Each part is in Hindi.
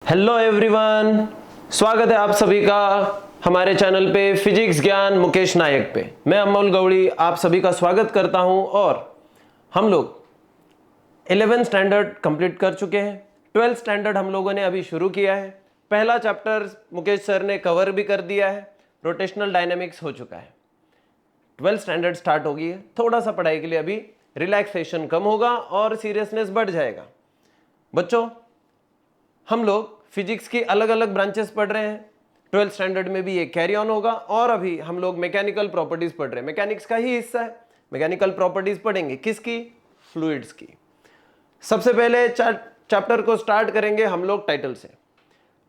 हेलो एवरीवन, स्वागत है आप सभी का हमारे चैनल पे फिजिक्स ज्ञान मुकेश नायक पे। मैं अमोल गौड़ी आप सभी का स्वागत करता हूं और हम लोग 11th स्टैंडर्ड कंप्लीट कर चुके हैं। 12th स्टैंडर्ड हम लोगों ने अभी शुरू किया है। पहला चैप्टर मुकेश सर ने कवर भी कर दिया है, रोटेशनल डायनेमिक्स हो चुका है। 12th स्टैंडर्ड स्टार्ट होगी है, थोड़ा सा पढ़ाई के लिए अभी रिलैक्सेशन कम होगा और सीरियसनेस बढ़ जाएगा। बच्चों, हम लोग फिजिक्स की अलग अलग ब्रांचेस पढ़ रहे हैं। 12th स्टैंडर्ड में भी ये कैरी ऑन होगा और अभी हम लोग मैकेनिकल प्रॉपर्टीज पढ़ रहे हैं। मैकेनिक्स का ही हिस्सा है। मैकेनिकल प्रॉपर्टीज पढ़ेंगे किसकी? फ्लूइड्स की। सबसे पहले चैप्टर को स्टार्ट करेंगे हम लोग टाइटल से।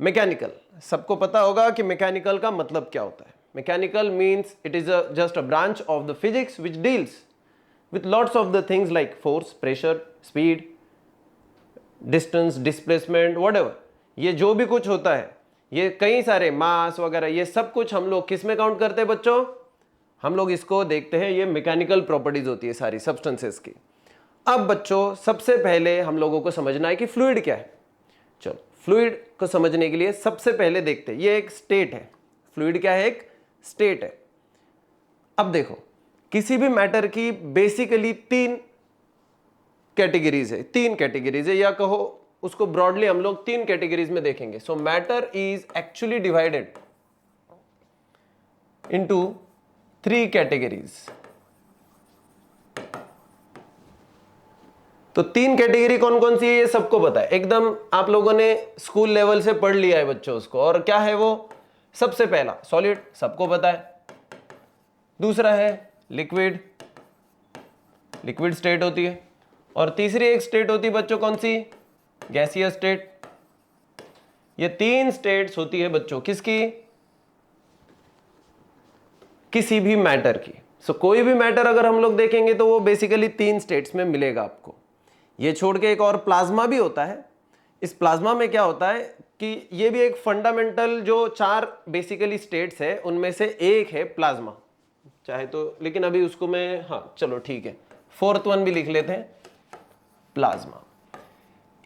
मैकेनिकल, सबको पता होगा कि मैकेनिकल का मतलब क्या होता है। Mechanical means it is just a branch of the physics which deals with lots of the things like force, pressure, speed, distance, displacement, whatever। ये जो भी कुछ होता है, ये कई सारे मास वगैरह, ये सब कुछ हम लोग किस में काउंट करते हैं बच्चों? हम लोग इसको देखते हैं, ये मैकेनिकल प्रॉपर्टीज होती है सारी सब्सटेंसेस की। अब बच्चों, सबसे पहले हम लोगों को समझना है कि फ्लूइड क्या है। चलो, फ्लूइड को समझने के लिए सबसे पहले देखते हैं, ये एक स्टेट है। फ्लूइड क्या है? एक स्टेट है। अब देखो, किसी भी मैटर की बेसिकली तीन कैटेगरीज है, या कहो उसको ब्रॉडली हम लोग तीन कैटेगरीज में देखेंगे। सो matter is actually divided into 3 categories. तो 3 कैटेगरी कौन कौन सी है ये सबको पता है, एकदम आप लोगों ने स्कूल लेवल से पढ़ लिया है बच्चों उसको। और क्या है वो? सबसे पहला सॉलिड, सबको पता है। दूसरा है लिक्विड, लिक्विड स्टेट होती है। और तीसरी एक स्टेट होती है बच्चों, कौन सी? Gaseous state. ये 3 स्टेट्स होती है बच्चों किसकी? किसी भी मैटर की। सो कोई भी मैटर अगर हम लोग देखेंगे तो वो बेसिकली 3 स्टेट्स में मिलेगा आपको। ये छोड़ के एक और प्लाज्मा भी होता है। इस प्लाज्मा में क्या होता है कि ये भी एक फंडामेंटल जो 4 बेसिकली स्टेट्स है उनमें से एक है प्लाज्मा। चाहे तो, लेकिन अभी उसको मैं, हाँ चलो ठीक है, 4th वन भी लिख लेते हैं, प्लाज्मा।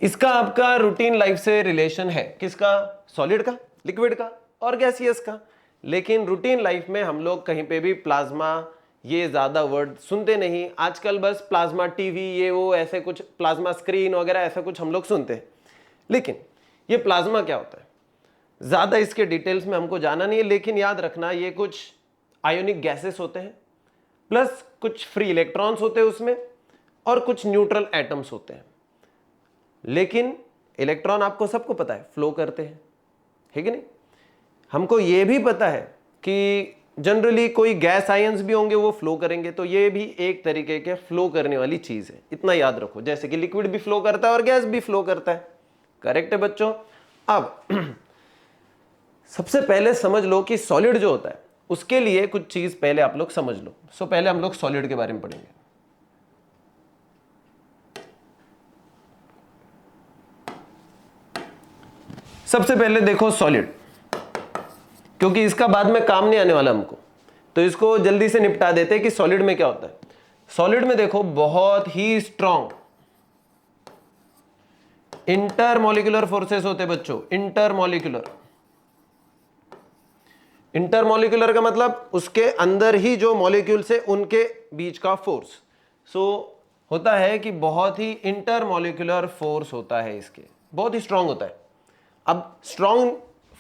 इसका आपका रूटीन लाइफ से रिलेशन है। किसका? सॉलिड का, लिक्विड का और गैसियस का। लेकिन रूटीन लाइफ में हम लोग कहीं पे भी प्लाज्मा ये ज्यादा वर्ड सुनते नहीं। आजकल बस प्लाज्मा टीवी, ये वो ऐसे कुछ, प्लाज्मा स्क्रीन वगैरह ऐसा कुछ हम लोग सुनते हैं। लेकिन ये प्लाज्मा क्या होता है, ज्यादा इसके डिटेल्स में हमको जाना नहीं है। लेकिन याद रखना, ये कुछ आयोनिक गैसेस होते हैं, प्लस कुछ फ्री इलेक्ट्रॉन्स होते हैं उसमें, और कुछ न्यूट्रल एटम्स होते हैं। लेकिन इलेक्ट्रॉन आपको सबको पता है फ्लो करते हैं, है कि नहीं? हमको ये भी पता है कि जनरली कोई गैस आयंस भी होंगे वो फ्लो करेंगे। तो ये भी एक तरीके के फ्लो करने वाली चीज है, इतना याद रखो। जैसे कि लिक्विड भी फ्लो करता है और गैस भी फ्लो करता है। करेक्ट है बच्चों? अब सबसे पहले समझ लो कि सॉलिड जो होता है उसके लिए कुछ चीज पहले आप लोग समझ लो। सो पहले हम लोग सॉलिड के बारे में पढ़ेंगे। सबसे पहले देखो सॉलिड, क्योंकि इसका बाद में काम नहीं आने वाला हमको, तो इसको जल्दी से निपटा देते हैं कि सॉलिड में क्या होता है। सॉलिड में देखो बहुत ही स्ट्रॉन्ग इंटरमॉलिक्यूलर फोर्सेस होते हैं बच्चों। इंटरमॉलिक्यूलर का मतलब उसके अंदर ही जो मॉलिक्यूल्स है उनके बीच का फोर्स। सो होता है कि बहुत ही इंटरमॉलिक्यूलर फोर्स होता है, इसके बहुत ही स्ट्रांग होता है। अब स्ट्रांग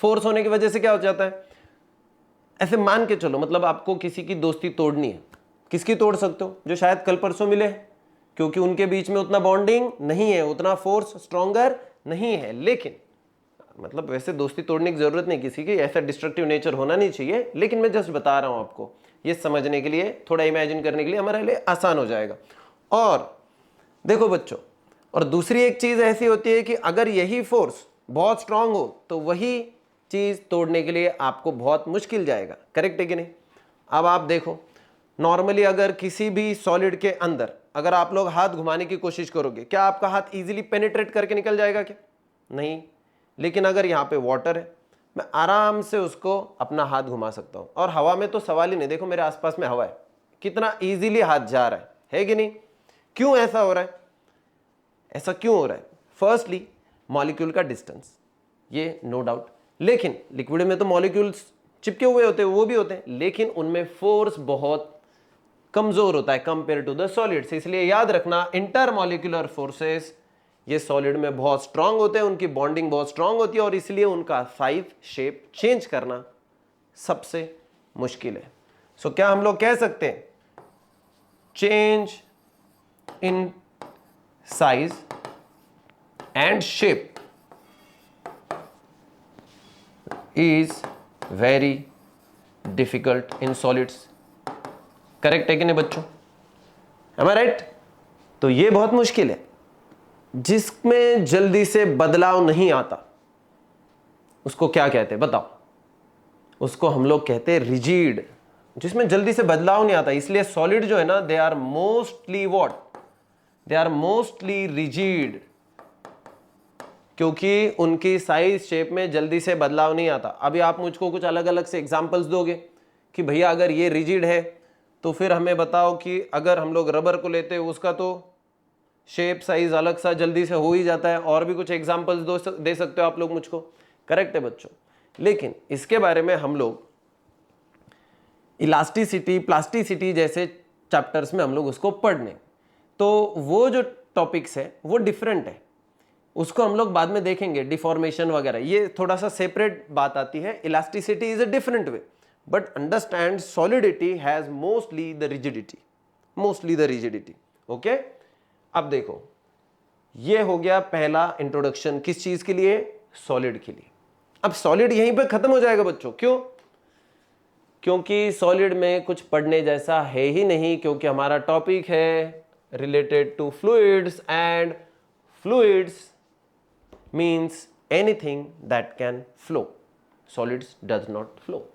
फोर्स होने की वजह से क्या हो जाता है, ऐसे मान के चलो, मतलब आपको किसी की दोस्ती तोड़नी है, किसकी तोड़ सकते हो? जो शायद कल परसों मिले, क्योंकि उनके बीच में उतना बॉन्डिंग नहीं है, उतना फोर्स स्ट्रॉन्गर नहीं है। लेकिन मतलब वैसे दोस्ती तोड़ने की जरूरत नहीं किसी की, ऐसा डिस्ट्रक्टिव नेचर होना नहीं चाहिए। लेकिन मैं जस्ट बता रहा हूं आपको, ये समझने के लिए, थोड़ा इमेजिन करने के लिए हमारे लिए आसान हो जाएगा। और देखो बच्चों, और दूसरी एक चीज ऐसी होती है कि अगर यही फोर्स बहुत स्ट्रांग हो तो वही चीज तोड़ने के लिए आपको बहुत मुश्किल जाएगा। करेक्ट है कि नहीं? अब आप देखो, नॉर्मली अगर किसी भी सॉलिड के अंदर अगर आप लोग हाथ घुमाने की कोशिश करोगे, क्या आपका हाथ इजीली पेनिट्रेट करके निकल जाएगा क्या? नहीं। लेकिन अगर यहाँ पे वाटर है, मैं आराम से उसको अपना हाथ घुमा सकता हूं। और हवा में तो सवाल ही नहीं, देखो मेरे आसपास में हवा है, कितना इजीली हाथ जा रहा है कि नहीं? क्यों ऐसा हो रहा है? ऐसा क्यों हो रहा है? फर्स्टली मॉलिक्यूल का डिस्टेंस। ये नो डाउट। लेकिन लिक्विड में तो मॉलिक्यूल्स चिपके हुए होते हैं, वो भी होते हैं, लेकिन उनमें फोर्स बहुत कमजोर होता है कंपेयर टू द सॉलिड्स। इसलिए याद रखना इंटरमॉलिक्यूलर फोर्सेस ये सॉलिड में बहुत स्ट्रांग होते हैं, उनकी बॉन्डिंग बहुत स्ट्रांग होती है और इसलिए उनका साइज शेप चेंज करना सबसे मुश्किल है। सो क्या हम लोग कह सकते हैं change in size and shape is very difficult in solids. Correct है कि नहीं बच्चों? एम आई राइट? तो ये बहुत मुश्किल है। जिसमें जल्दी से बदलाव नहीं आता उसको क्या कहते हैं बताओ? उसको हम लोग कहते हैं रिजिड, जिसमें जल्दी से बदलाव नहीं आता। इसलिए सॉलिड जो है ना, they are mostly what, they are mostly rigid, क्योंकि उनकी साइज शेप में जल्दी से बदलाव नहीं आता। अभी आप मुझको कुछ अलग अलग से एग्जांपल्स दोगे कि भैया अगर ये रिजिड है तो फिर हमें बताओ कि अगर हम लोग रबर को लेते हैं उसका तो शेप साइज अलग सा जल्दी से हो ही जाता है। और भी कुछ एग्जांपल्स दे सकते हो आप लोग मुझको। करेक्ट है बच्चों? लेकिन इसके बारे में हम लोग इलास्टिसिटी, प्लास्टिसिटी जैसे चैप्टर्स में हम लोग उसको पढ़ने, तो वो जो टॉपिक्स है वो डिफरेंट है, उसको हम लोग बाद में देखेंगे। डिफॉर्मेशन वगैरह ये थोड़ा सा सेपरेट बात आती है। Elasticity is a different way, but understand solidity has mostly the rigidity, mostly the rigidity. Okay, अब देखो ये हो गया पहला इंट्रोडक्शन किस चीज के लिए? सॉलिड के लिए। अब सॉलिड यहीं पे खत्म हो जाएगा बच्चों। क्यों? क्योंकि सॉलिड में कुछ पढ़ने जैसा है ही नहीं, क्योंकि हमारा टॉपिक है related to fluids, and fluids means anything that can flow. Solids does not flow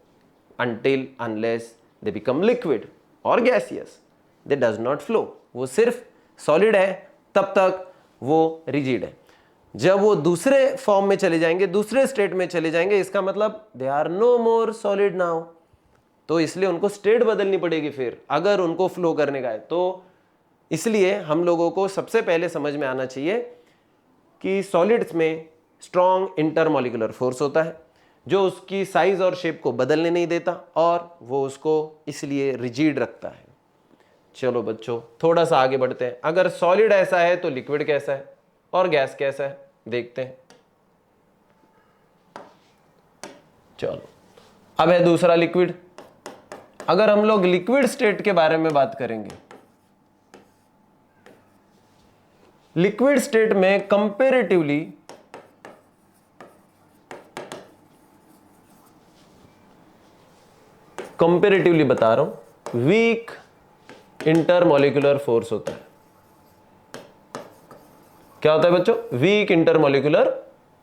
until unless they become liquid or gaseous, they does not flow। वो सिर्फ सॉलिड है तब तक वो रिजिड है। जब वो दूसरे फॉर्म में चले जाएंगे, दूसरे स्टेट में चले जाएंगे, इसका मतलब they are no more solid now. तो इसलिए उनको स्टेट बदलनी पड़ेगी फिर अगर उनको फ्लो करने का है। तो इसलिए हम लोगों को सबसे पहले समझ में आना चाहिए कि सॉलिड्स में स्ट्रॉन्ग इंटरमॉलिक्यूलर फोर्स होता है जो उसकी साइज और शेप को बदलने नहीं देता और वो उसको इसलिए रिजिड रखता है। चलो बच्चों थोड़ा सा आगे बढ़ते हैं। अगर सॉलिड ऐसा है तो लिक्विड कैसा है और गैस कैसा है देखते हैं। चलो अब है दूसरा लिक्विड। अगर हम लोग लिक्विड स्टेट के बारे में बात करेंगे, लिक्विड स्टेट में कंपेरेटिवली बता रहा हूं, वीक इंटरमॉलिक्यूलर फोर्स होता है। क्या होता है बच्चों? Weak intermolecular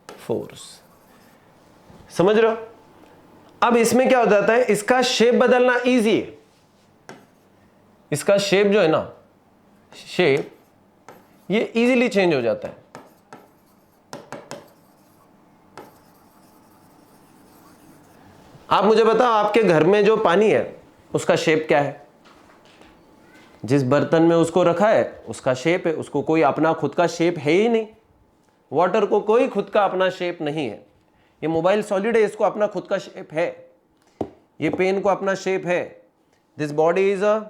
force. समझ रहे हो? अब इसमें क्या हो जाता है, इसका शेप बदलना इजी है। इसका शेप जो है ना, शेप ये इजीली चेंज हो जाता है। आप मुझे बताओ आपके घर में जो पानी है उसका शेप क्या है? जिस बर्तन में उसको रखा है उसका शेप है, उसको कोई अपना खुद का शेप है ही नहीं। वाटर को कोई खुद का अपना शेप नहीं है। ये मोबाइल सॉलिड है, इसको अपना खुद का शेप है। ये पेन को अपना शेप है। This body is a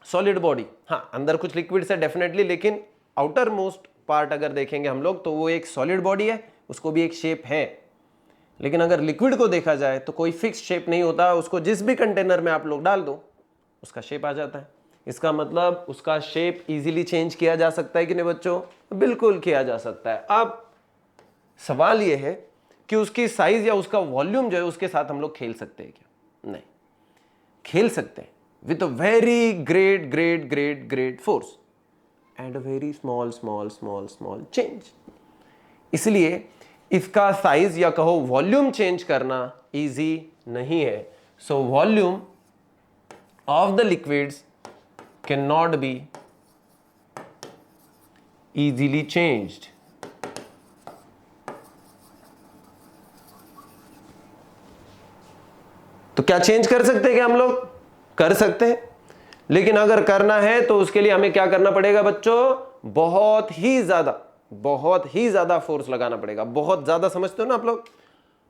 solid body. हाँ, अंदर कुछ लिक्विड्स है डेफिनेटली, लेकिन आउटर मोस्ट पार्ट अगर देखेंगे हम लोग तो वो एक सॉलिड बॉडी है, उसको भी एक शेप है। लेकिन अगर लिक्विड को देखा जाए तो कोई फिक्स शेप नहीं होता, उसको जिस भी कंटेनर में आप लोग डाल दो उसका शेप आ जाता है। इसका मतलब उसका शेप इजीली चेंज किया जा सकता है कि नहीं बच्चों? बिल्कुल किया जा सकता है। अब सवाल यह है कि उसकी साइज या उसका वॉल्यूम जो है उसके साथ हम लोग खेल सकते हैं क्या? नहीं, खेल सकते हैं with a very great great great great force and a very small small small small change. इसलिए इसका साइज या कहो वॉल्यूम चेंज करना इजी नहीं है। So volume of the liquids can not be easily changed. तो क्या चेंज कर सकते हैं क्या हम लोग? कर सकते हैं, लेकिन अगर करना है तो उसके लिए हमें क्या करना पड़ेगा बच्चों? बहुत ही ज्यादा बहुत ही ज्यादा फोर्स लगाना पड़ेगा, बहुत ज्यादा, समझते हो ना आप लोग,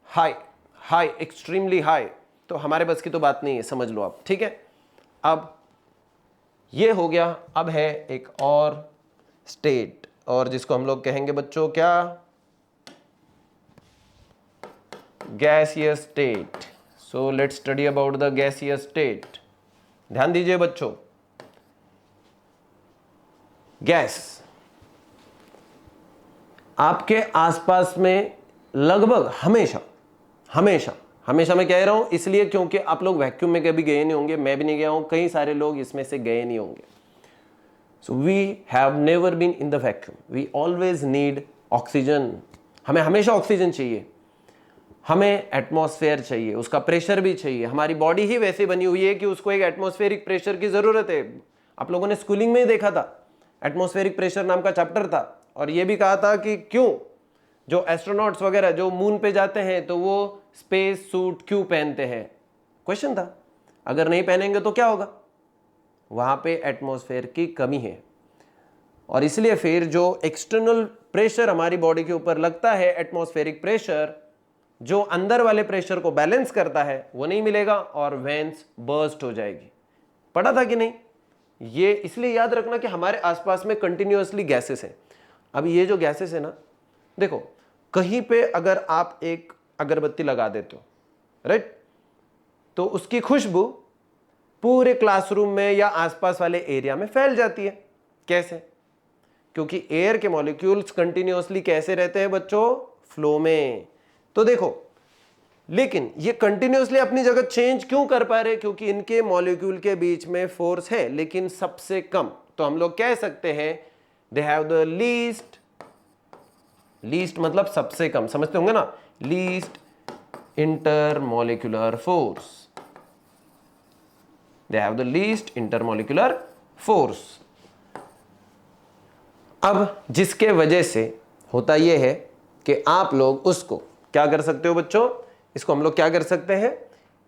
हाई हाई, एक्सट्रीमली हाई, तो हमारे बस की तो बात नहीं है, समझ लो आप, ठीक है। अब ये हो गया, अब है एक और स्टेट, और जिसको हम लोग कहेंगे बच्चों क्या, gaseous state. So let's study about the gaseous state. ध्यान दीजिए बच्चों, गैस आपके आसपास में लगभग हमेशा हमेशा हमेशा मैं कह रहा हूं इसलिए क्योंकि आप लोग वैक्यूम में कभी गए नहीं होंगे, मैं भी नहीं गया हूं, कई सारे लोग इसमें से गए नहीं होंगे। So we have never been in the vacuum, we always need oxygen, हमें हमेशा ऑक्सीजन चाहिए, हमें एटमॉस्फेयर चाहिए, उसका प्रेशर भी चाहिए। हमारी बॉडी ही वैसे बनी हुई है कि उसको एक एटमॉस्फेरिक प्रेशर की जरूरत है। आप लोगों ने स्कूलिंग में ही देखा था, एटमॉस्फेरिक प्रेशर नाम का चैप्टर था, और यह भी कहा था कि क्यों जो एस्ट्रोनॉट्स वगैरह जो मून पे जाते हैं तो वो स्पेस सूट क्यों पहनते हैं, क्वेश्चन था। अगर नहीं पहनेंगे तो क्या होगा, वहां पे एटमॉस्फेयर की कमी है, और इसलिए फिर जो एक्सटर्नल प्रेशर हमारी बॉडी के ऊपर लगता है, एटमॉस्फेरिक प्रेशर, जो अंदर वाले प्रेशर को बैलेंस करता है, वो नहीं मिलेगा और वेंस बर्स्ट हो जाएगी। पढ़ा था कि नहीं? ये इसलिए याद रखना कि हमारे आसपास में कंटिन्यूअसली गैसेस हैं। अब ये जो गैसेस है ना, देखो कहीं पे अगर आप एक अगरबत्ती लगा देते हो, राइट, तो उसकी खुशबू पूरे क्लासरूम में या आसपास वाले एरिया में फैल जाती है। कैसे? क्योंकि एयर के मॉलिक्यूल्स कंटिन्यूअसली कैसे रहते हैं बच्चों, फ्लो में। तो देखो, लेकिन ये कंटिन्यूअसली अपनी जगह चेंज क्यों कर पा रहे, क्योंकि इनके मॉलिक्यूल के बीच में फोर्स है, लेकिन सबसे कम। तो हम लोग कह सकते हैं they have the least, least मतलब सबसे कम, समझते होंगे ना, least intermolecular force, they have the least intermolecular force. अब जिसके वजह से होता यह है कि आप लोग उसको क्या कर सकते हो बच्चों, इसको हम लोग क्या कर सकते हैं,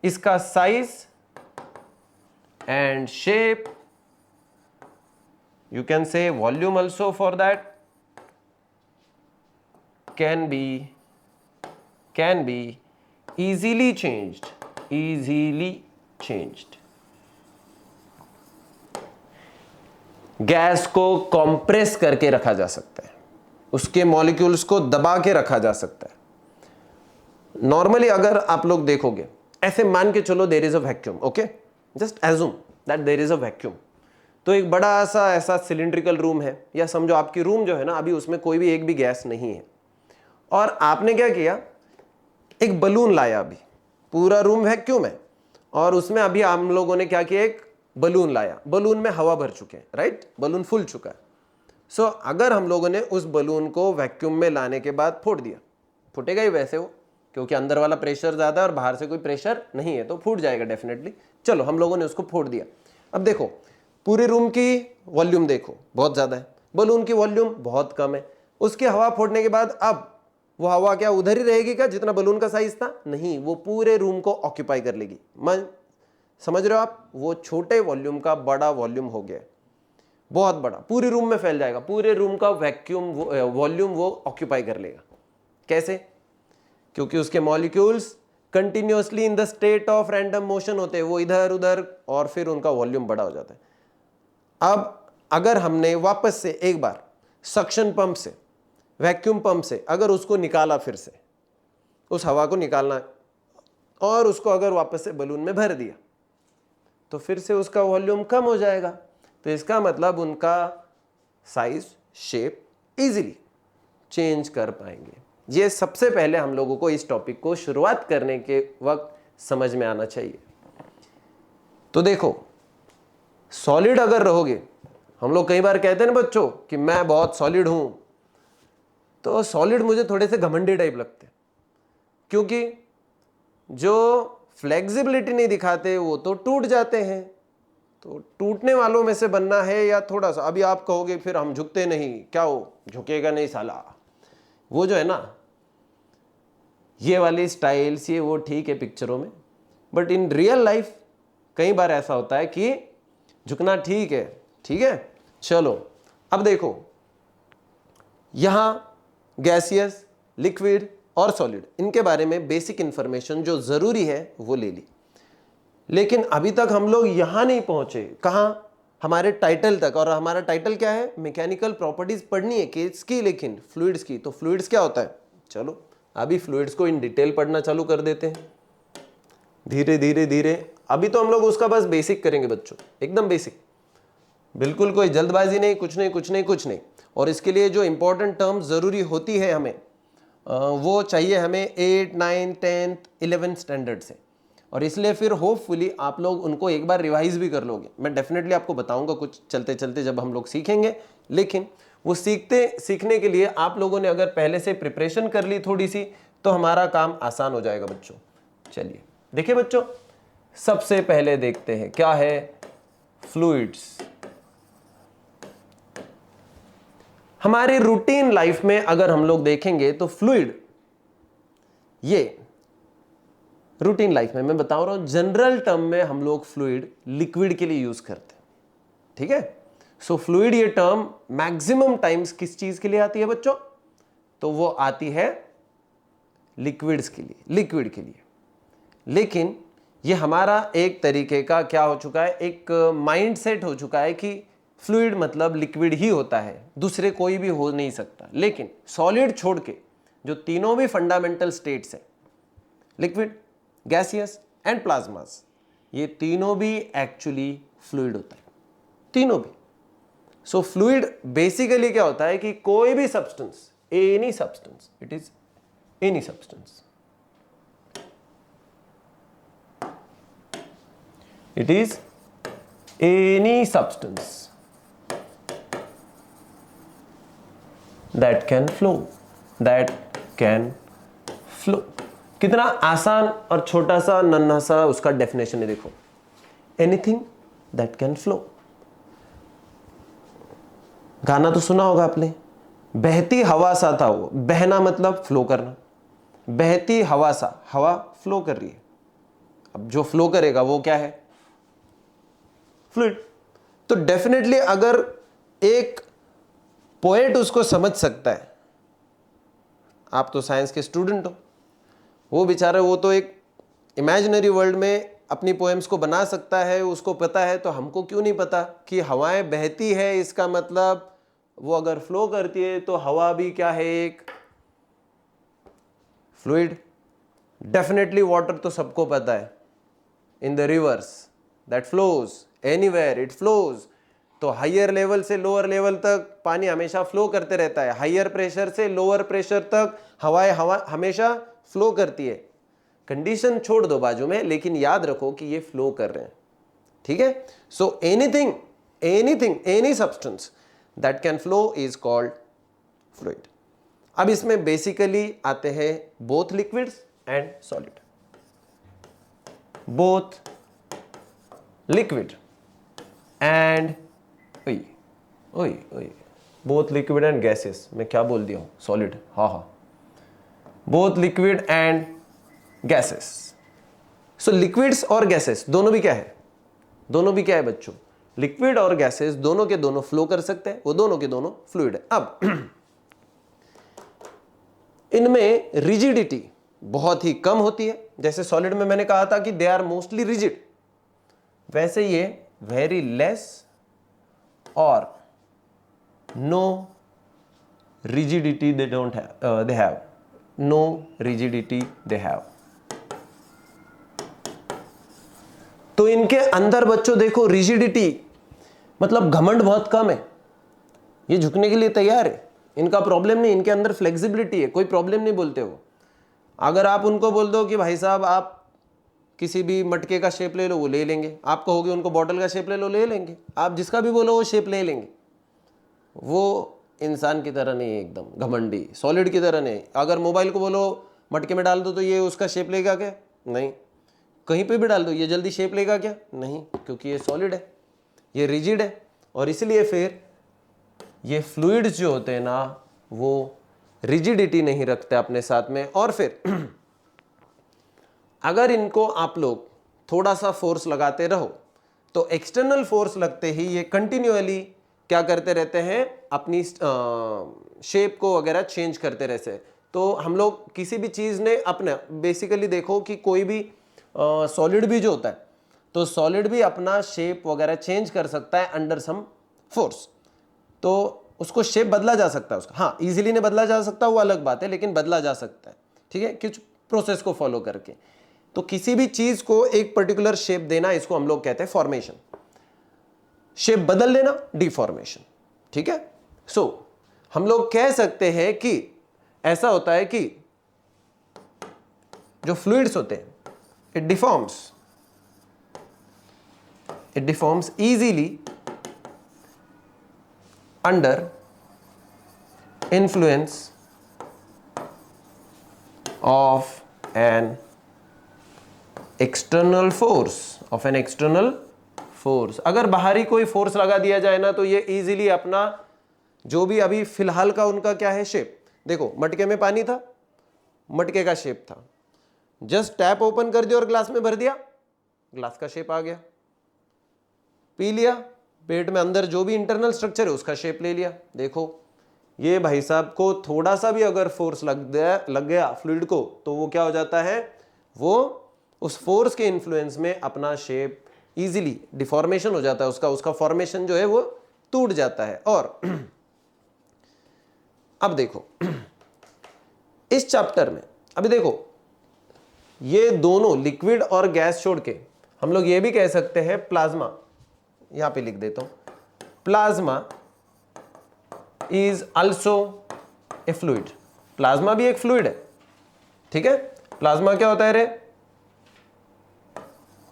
इसका size and shape, you can say volume also for that, can be easily changed, gas को कंप्रेस करके रखा जा सकता है, उसके मॉलिक्यूल्स को दबा के रखा जा सकता है। नॉर्मली अगर आप लोग देखोगे, ऐसे मान के चलो there is a vacuum, okay, just assume that there is a vacuum. तो एक बड़ा सा ऐसा सिलिंड्रिकल रूम है, या समझो आपकी रूम जो है ना, अभी उसमें कोई भी एक भी गैस नहीं है, और आपने क्या किया, एक बलून लाया, अभी पूरा रूम वैक्यूम है, और उसमें अभी हम लोगों ने क्या किया, एक बलून लाया, बलून में हवा भर चुके हैं, राइट, बलून फुल चुका है। सो अगर हम लोगों ने उस बलून को वैक्यूम में लाने के बाद फोड़ दिया, फूटेगा ही वैसे वो, क्योंकि अंदर वाला प्रेशर ज्यादा है और बाहर से कोई प्रेशर नहीं है, तो फूट जाएगा डेफिनेटली। चलो हम लोगों ने उसको फोड़ दिया। अब देखो पूरे रूम की वॉल्यूम देखो बहुत ज्यादा है, बलून की वॉल्यूम बहुत कम है। उसकी हवा फोड़ने के बाद अब वो हवा क्या उधर ही रहेगी क्या जितना बलून का साइज था? नहीं, वो पूरे रूम को ऑक्यूपाई कर लेगी। मैं समझ रहे हो आप, वो छोटे वॉल्यूम का बड़ा वॉल्यूम हो गया, बहुत बड़ा, पूरे रूम में फैल जाएगा, पूरे रूम का वैक्यूम वॉल्यूम वो ऑक्यूपाई कर लेगा। कैसे? क्योंकि उसके molecules continuously in the state of random motion होते हैं, वो इधर उधर, और फिर उनका वॉल्यूम बड़ा हो जाता है। अब अगर हमने वापस से एक बार सक्शन पंप से, वैक्यूम पंप से अगर उसको निकाला, फिर से उस हवा को निकालना, और उसको अगर वापस से बलून में भर दिया, तो फिर से उसका वॉल्यूम कम हो जाएगा। तो इसका मतलब उनका साइज, शेप इजीली चेंज कर पाएंगे। ये सबसे पहले हम लोगों को इस टॉपिक को शुरुआत करने के वक्त समझ में आना चाहिए। तो देखो, सॉलिड अगर रहोगे, हम लोग कई बार कहते हैं ना बच्चों कि मैं बहुत सॉलिड हूं, तो सॉलिड मुझे थोड़े से घमंडी टाइप लगते हैं, क्योंकि जो फ्लेक्सिबिलिटी नहीं दिखाते वो तो टूट जाते हैं। तो टूटने वालों में से बनना है, या थोड़ा सा, अभी आप कहोगे फिर हम झुकते नहीं, क्या हो झुकेगा नहीं साला, वो जो है ना, ये वाली स्टाइल्स, ये वो ठीक है पिक्चरों में, बट इन रियल लाइफ कई बार ऐसा होता है कि झुकना ठीक है, ठीक है। चलो अब देखो, यहां गैसियस, लिक्विड और सॉलिड, इनके बारे में बेसिक इंफॉर्मेशन जो जरूरी है वो ले ली। लेकिन अभी तक हम लोग यहां नहीं पहुंचे, कहां, हमारे टाइटल तक। और हमारा टाइटल क्या है, मैकेनिकल प्रॉपर्टीज पढ़नी है किसकी, लेकिन फ्लूइड्स की। तो फ्लूइड्स क्या होता है, चलो अभी फ्लूइड्स को इन डिटेल पढ़ना चालू कर देते हैं धीरे धीरे धीरे। अभी तो हम लोग उसका बस बेसिक करेंगे बच्चों, एकदम बेसिक, बिल्कुल कोई जल्दबाजी नहीं, कुछ नहीं कुछ नहीं कुछ नहीं। और इसके लिए जो इंपॉर्टेंट टर्म्स जरूरी होती है हमें, वो चाहिए हमें 8, 9, 10th, 11th स्टैंडर्ड से। और इसलिए फिर होपफुली आप लोग उनको एक बार रिवाइज भी कर लोगे। मैं डेफिनेटली आपको बताऊंगा कुछ चलते चलते जब हम लोग सीखेंगे, लेकिन वो सीखने के लिए आप लोगों ने अगर पहले से प्रिपरेशन कर ली थोड़ी सी, तो हमारा काम आसान हो जाएगा बच्चों। चलिए देखिए बच्चों, सबसे पहले देखते हैं क्या है फ्लूइड्स। हमारे रूटीन लाइफ में अगर हम लोग देखेंगे तो फ्लूइड, ये रूटीन लाइफ में मैं बता रहा हूं, जनरल टर्म में हम लोग फ्लूइड लिक्विड के लिए यूज करते हैं, ठीक है। सो फ्लूइड ये टर्म मैक्सिमम टाइम्स किस चीज के लिए आती है बच्चों, तो वो आती है लिक्विड्स के लिए, लिक्विड के लिए। लेकिन ये हमारा एक तरीके का क्या हो चुका है, एक माइंड सेट हो चुका है कि फ्लूइड मतलब लिक्विड ही होता है, दूसरे कोई भी हो नहीं सकता। लेकिन सॉलिड छोड़ के जो तीनों भी फंडामेंटल स्टेट्स है, लिक्विड, गैसियस एंड प्लाज्मास, ये तीनों भी एक्चुअली फ्लूइड होता है, तीनों भी। सो फ्लूइड बेसिकली क्या होता है कि कोई भी substance, any substance, it is any substance, it is any substance that can flow, that can flow। कितना आसान और छोटा सा नन्हा सा उसका डेफिनेशन है, देखो, एनीथिंग दैट कैन फ्लो। गाना तो सुना होगा आपने, बहती हवा सा था वो, बहना मतलब फ्लो करना, बहती हवा सा, हवा फ्लो कर रही है। अब जो फ्लो करेगा वो क्या है, फ्लूइड। तो डेफिनेटली अगर एक पोएट उसको समझ सकता है, आप तो साइंस के स्टूडेंट हो, वो बेचारा, वो तो एक इमेजिनरी वर्ल्ड में अपनी पोएम्स को बना सकता है, उसको पता है। तो हमको क्यों नहीं पता कि हवाएं बहती है, इसका मतलब वो अगर फ्लो करती है तो हवा भी क्या है, एक फ्लूइड। डेफिनेटली वाटर तो सबको पता है, in the reverse that flows anywhere it flows. तो हाइयर लेवल से लोअर लेवल तक पानी हमेशा फ्लो करते रहता है, हाइयर प्रेशर से लोअर प्रेशर तक हवा हमेशा फ्लो करती है। कंडीशन छोड़ दो बाजू में, लेकिन याद रखो कि ये फ्लो कर रहे हैं, ठीक है। So anything any substance that can flow is called fluid. अब इसमें बेसिकली आते हैं both liquids and solid, both liquid and both liquid and gases, मैं क्या बोल दिया हूं, सॉलिड, हाँ, both liquid and gases. So liquids और गैसेस दोनों भी क्या है, दोनों भी क्या है बच्चों, लिक्विड और गैसेस दोनों के दोनों फ्लो कर सकते हैं, वो दोनों के दोनों फ्लूइड है। अब इनमें रिजिडिटी बहुत ही कम होती है, जैसे सॉलिड में मैंने कहा था कि दे आर मोस्टली रिजिड, वैसे ये वेरी लेस और no rigidity they don't have, they have no rigidity they have. तो इनके अंदर बच्चों देखो रिजिडिटी मतलब घमंड बहुत कम है, ये झुकने के लिए तैयार है, इनका प्रॉब्लम नहीं, इनके अंदर फ्लेक्सिबिलिटी है, कोई प्रॉब्लम नहीं बोलते हो। अगर आप उनको बोल दो कि भाई साहब आप किसी भी मटके का शेप ले लो, वो ले लेंगे। आप कहोगे उनको बॉटल का शेप ले लो, ले लेंगे। आप जिसका भी बोलो वो शेप ले लेंगे। वो इंसान की तरह नहीं है, एकदम घमंडी, सॉलिड की तरह नहीं। अगर मोबाइल को बोलो मटके में डाल दो तो ये उसका शेप लेगा क्या, नहीं। कहीं पे भी डाल दो ये जल्दी शेप लेगा क्या, नहीं, क्योंकि ये सॉलिड है, ये रिजिड है। और इसलिए फिर ये फ्लूइड्स जो होते हैं ना, वो रिजिडिटी नहीं रखते अपने साथ में। और फिर अगर इनको आप लोग थोड़ा सा फोर्स लगाते रहो तो एक्सटर्नल फोर्स लगते ही ये कंटिन्यूअली क्या करते रहते हैं, अपनी शेप को वगैरह चेंज करते रहते हैं। तो हम लोग किसी भी चीज़ ने अपने बेसिकली देखो कि कोई भी सॉलिड भी जो होता है, तो सॉलिड भी अपना शेप वगैरह चेंज कर सकता है अंडर सम फोर्स। तो उसको शेप बदला जा सकता है उसका, हाँ इजीली नहीं बदला जा सकता वो अलग बात है, लेकिन बदला जा सकता है, ठीक है, कुछ प्रोसेस को फॉलो करके। तो किसी भी चीज को एक पर्टिकुलर शेप देना, इसको हम लोग कहते हैं फॉर्मेशन। शेप बदल लेना डिफॉर्मेशन, ठीक है। सो हम लोग कह सकते हैं कि ऐसा होता है कि जो फ्लूइड्स होते हैं, it deforms easily under influence of an external force। अगर बाहरी कोई फोर्स लगा दिया जाए ना, तो ये इजीली अपना जो भी अभी फिलहाल का उनका क्या है शेप, देखो मटके में पानी था, मटके का शेप था, जस्ट टैप ओपन कर दिया और ग्लास में भर दिया, ग्लास का शेप आ गया। पी लिया, पेट में अंदर जो भी इंटरनल स्ट्रक्चर है उसका शेप ले लिया। देखो ये भाई साहब को थोड़ा सा भी अगर फोर्स लग गया फ्लूइड को, तो वो क्या हो जाता है, वो उस फोर्स के इन्फ्लुएंस में अपना शेप इजीली डिफॉर्मेशन हो जाता है, उसका फॉर्मेशन जो है वो टूट जाता है। और अब देखो इस चैप्टर में, अभी देखो ये दोनों लिक्विड और गैस छोड़ के हम लोग ये भी कह सकते हैं प्लाज्मा, यहां पे लिख देता हूं, plasma is also a fluid. Plasma भी एक फ्लूइड है, ठीक है। प्लाज्मा क्या होता है रे,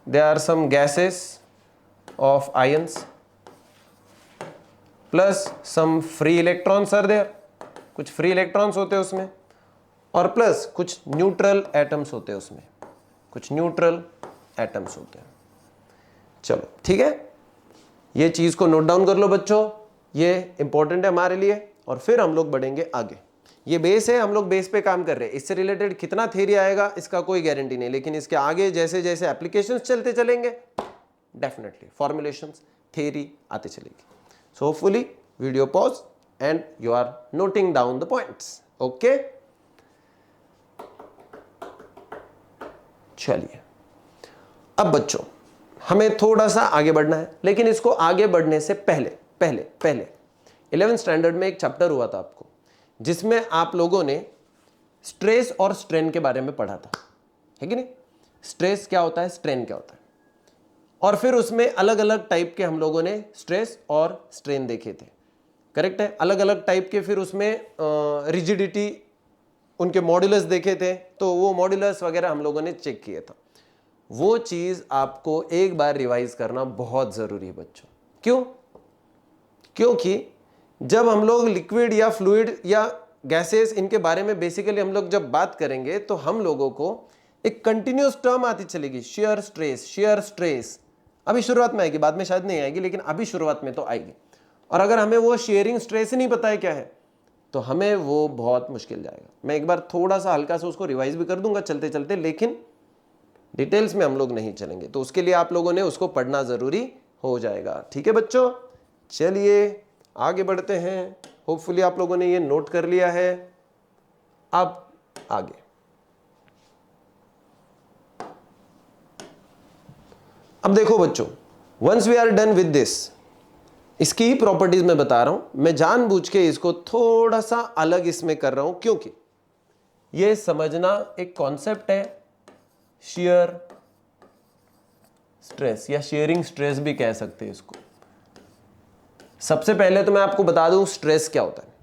they are some gases of ions plus some free electrons are there, कुछ फ्री इलेक्ट्रॉन्स होते हैं उसमें, और प्लस कुछ न्यूट्रल एटम्स होते हैं उसमें, कुछ न्यूट्रल एटम्स होते हैं। चलो ठीक है, ये चीज को नोट डाउन कर लो बच्चों, ये इंपॉर्टेंट है हमारे लिए। और फिर हम लोग बढ़ेंगे आगे। ये बेस है, हम लोग बेस पे काम कर रहे हैं। इससे रिलेटेड कितना थ्योरी आएगा इसका कोई गारंटी नहीं, लेकिन इसके आगे जैसे जैसे एप्लीकेशंस चलते चलेंगे डेफिनेटली फॉर्मुलेशंस थ्योरी आते चलेगी। So hopefully video pause and you are noting down the points. Okay चलिए, अब बच्चों हमें थोड़ा सा आगे बढ़ना है, लेकिन इसको आगे बढ़ने से पहले 11th स्टैंडर्ड में एक चैप्टर हुआ था आपको, जिसमें आप लोगों ने स्ट्रेस और स्ट्रेन के बारे में पढ़ा था, है कि नहीं। स्ट्रेस क्या होता है, स्ट्रेन क्या होता है, और फिर उसमें अलग अलग टाइप के हम लोगों ने स्ट्रेस और स्ट्रेन देखे थे, करेक्ट है। अलग अलग टाइप के, फिर उसमें रिजिडिटी उनके मॉड्यूलस देखे थे, तो वो मॉड्यूलस वगैरह हम लोगों ने चेक किया था। वो चीज आपको एक बार रिवाइज करना बहुत जरूरी है बच्चों। क्यों? क्योंकि जब हम लोग लिक्विड या फ्लूइड या गैसेस इनके बारे में बेसिकली हम लोग जब बात करेंगे, तो हम लोगों को एक कंटिन्यूस टर्म आती चलेगी, शेयर स्ट्रेस। अभी शुरुआत में आएगी, बाद में शायद नहीं आएगी, लेकिन अभी शुरुआत में तो आएगी। और अगर हमें वो शेयरिंग स्ट्रेस ही नहीं पता है क्या है, तो हमें वो बहुत मुश्किल जाएगा। मैं एक बार थोड़ा सा हल्का सा उसको रिवाइज भी कर दूंगा चलते चलते, लेकिन डिटेल्स में हम लोग नहीं चलेंगे, तो उसके लिए आप लोगों ने उसको पढ़ना जरूरी हो जाएगा। ठीक है बच्चों, चलिए आगे बढ़ते हैं। होपफुली आप लोगों ने ये नोट कर लिया है। अब आगे अब देखो बच्चों, once we are done with this, इसकी ही प्रॉपर्टीज मैं बता रहा हूं। मैं जानबूझ के इसको थोड़ा सा अलग इसमें कर रहा हूं, क्योंकि ये समझना एक कॉन्सेप्ट है, शेयर स्ट्रेस या शेयरिंग स्ट्रेस भी कह सकते हैं इसको। सबसे पहले तो मैं आपको बता दूं स्ट्रेस क्या होता है।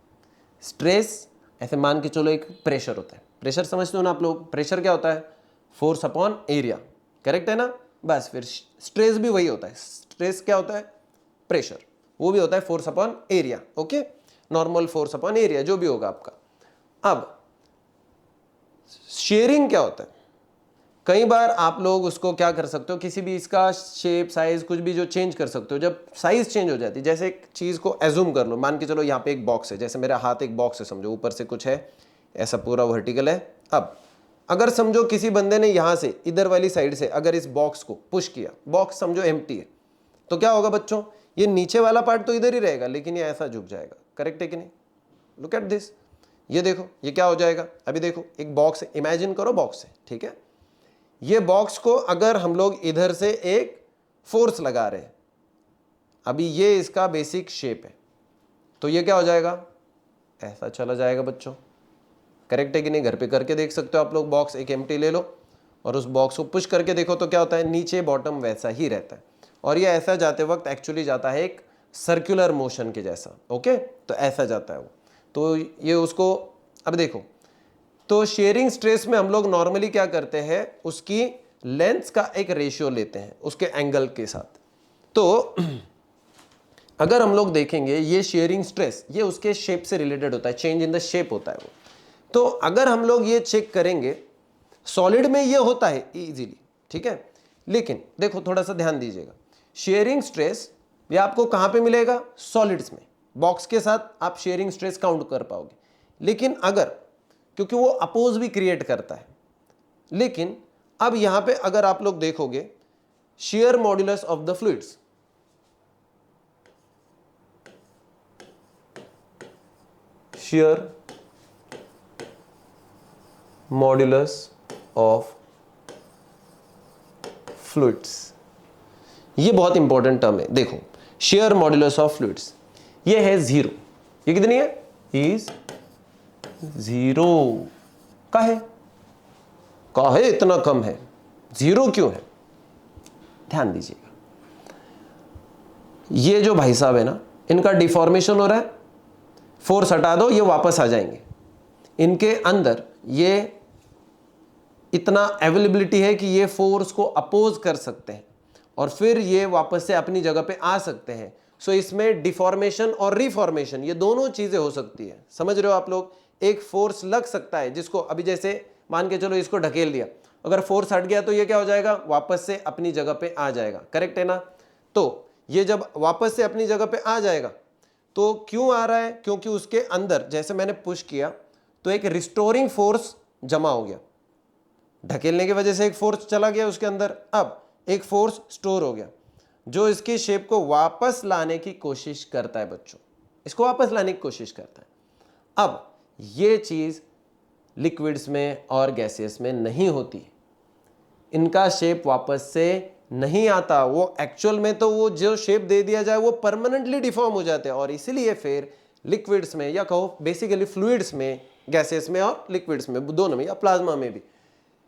स्ट्रेस ऐसे मान के चलो एक प्रेशर होता है। प्रेशर समझते हो ना आप लोग, प्रेशर क्या होता है, फोर्स अपॉन एरिया, करेक्ट है ना। बस फिर स्ट्रेस भी वही होता है। स्ट्रेस क्या होता है, प्रेशर, वो भी होता है force upon area. Okay, normal force upon area जो भी होगा आपका। अब शेयरिंग क्या होता है, कई बार आप लोग उसको क्या कर सकते हो, किसी भी इसका शेप साइज कुछ भी जो चेंज कर सकते हो। जब साइज चेंज हो जाती है, जैसे एक चीज को एज्यूम कर लो, मान के चलो यहाँ पे एक बॉक्स है, जैसे मेरा हाथ एक बॉक्स है समझो, ऊपर से कुछ है ऐसा पूरा वर्टिकल है। अब अगर समझो किसी बंदे ने यहां से इधर वाली साइड से अगर इस बॉक्स को पुश किया, बॉक्स समझो एम्प्टी है, तो क्या होगा बच्चों, ये नीचे वाला पार्ट तो इधर ही रहेगा, लेकिन ये ऐसा झुक जाएगा। करेक्ट है कि नहीं? लुक एट दिस, ये देखो ये क्या हो जाएगा। अभी देखो एक बॉक्स है, इमेजिन करो बॉक्स है, ठीक है। ये बॉक्स को अगर हम लोग इधर से एक फोर्स लगा रहे हैं, अभी ये इसका बेसिक शेप है, तो ये क्या हो जाएगा, ऐसा चला जाएगा बच्चों। करेक्ट है कि नहीं? घर पे करके देख सकते हो आप लोग। बॉक्स एक एम्प्टी ले लो और उस बॉक्स को पुश करके देखो तो क्या होता है, नीचे बॉटम वैसा ही रहता है, और ये ऐसा जाते वक्त एक्चुअली जाता है एक सर्कुलर मोशन के जैसा। ओके, तो ऐसा जाता है वो। तो ये उसको, अब देखो, तो शेयरिंग स्ट्रेस में हम लोग नॉर्मली क्या करते हैं, उसकी लेंथ का एक रेशियो लेते हैं उसके एंगल के साथ। तो अगर हम लोग देखेंगे ये शेयरिंग स्ट्रेस, ये उसके शेप से रिलेटेड होता है, चेंज इन द शेप होता है वो। तो अगर हम लोग ये चेक करेंगे, सॉलिड में ये होता है इजीली, ठीक है। लेकिन देखो थोड़ा सा ध्यान दीजिएगा, शेयरिंग स्ट्रेस ये आपको कहां पे मिलेगा, सॉलिड्स में। बॉक्स के साथ आप शेयरिंग स्ट्रेस काउंट कर पाओगे। लेकिन अगर, क्योंकि वो अपोज भी क्रिएट करता है, लेकिन अब यहां पे अगर आप लोग देखोगे share modulus of the fluids, share modulus of fluids, ये बहुत इंपॉर्टेंट टर्म है। देखो शेयर मॉड्यूलस ऑफ फ्लूइड्स ये है 0। ये कितनी है, इज 0। काहे इतना कम है, 0 क्यों है? ध्यान दीजिएगा, ये जो भाई साहब है ना, इनका डिफॉर्मेशन हो रहा है, फोर्स हटा दो ये वापस आ जाएंगे। इनके अंदर ये इतना अवेलेबिलिटी है कि ये फोर्स को अपोज कर सकते हैं और फिर ये वापस से अपनी जगह पे आ सकते हैं। सो इसमें डिफॉर्मेशन और रिफॉर्मेशन ये दोनों चीजें हो सकती है। समझ रहे हो आप लोग? एक फोर्स लग सकता है जिसको, अभी जैसे मान के चलो इसको ढकेल दिया, अगर फोर्स हट गया तो ये क्या हो जाएगा, वापस से अपनी जगह पे आ जाएगा। करेक्ट है ना? तो ये जब वापस से अपनी जगह पे आ जाएगा तो क्यों आ रहा है, क्योंकि उसके अंदर जैसे मैंने पुश किया तो एक रिस्टोरिंग फोर्स जमा हो गया, ढकेलने की वजह से एक फोर्स चला गया उसके अंदर, अब एक फोर्स स्टोर हो गया जो इसकी शेप को वापस लाने की कोशिश करता है बच्चों, इसको वापस लाने की कोशिश करता है। अब ये चीज लिक्विड्स में और गैसेस में नहीं होती, इनका शेप वापस से नहीं आता। वो एक्चुअल में तो वो जो शेप दे दिया जाए वो परमानेंटली डिफॉर्म हो जाते हैं, और इसीलिए फिर लिक्विड्स में, या कहो बेसिकली फ्लूइड्स में, गैसेस में और लिक्विड्स में दोनों में, या प्लाज्मा में भी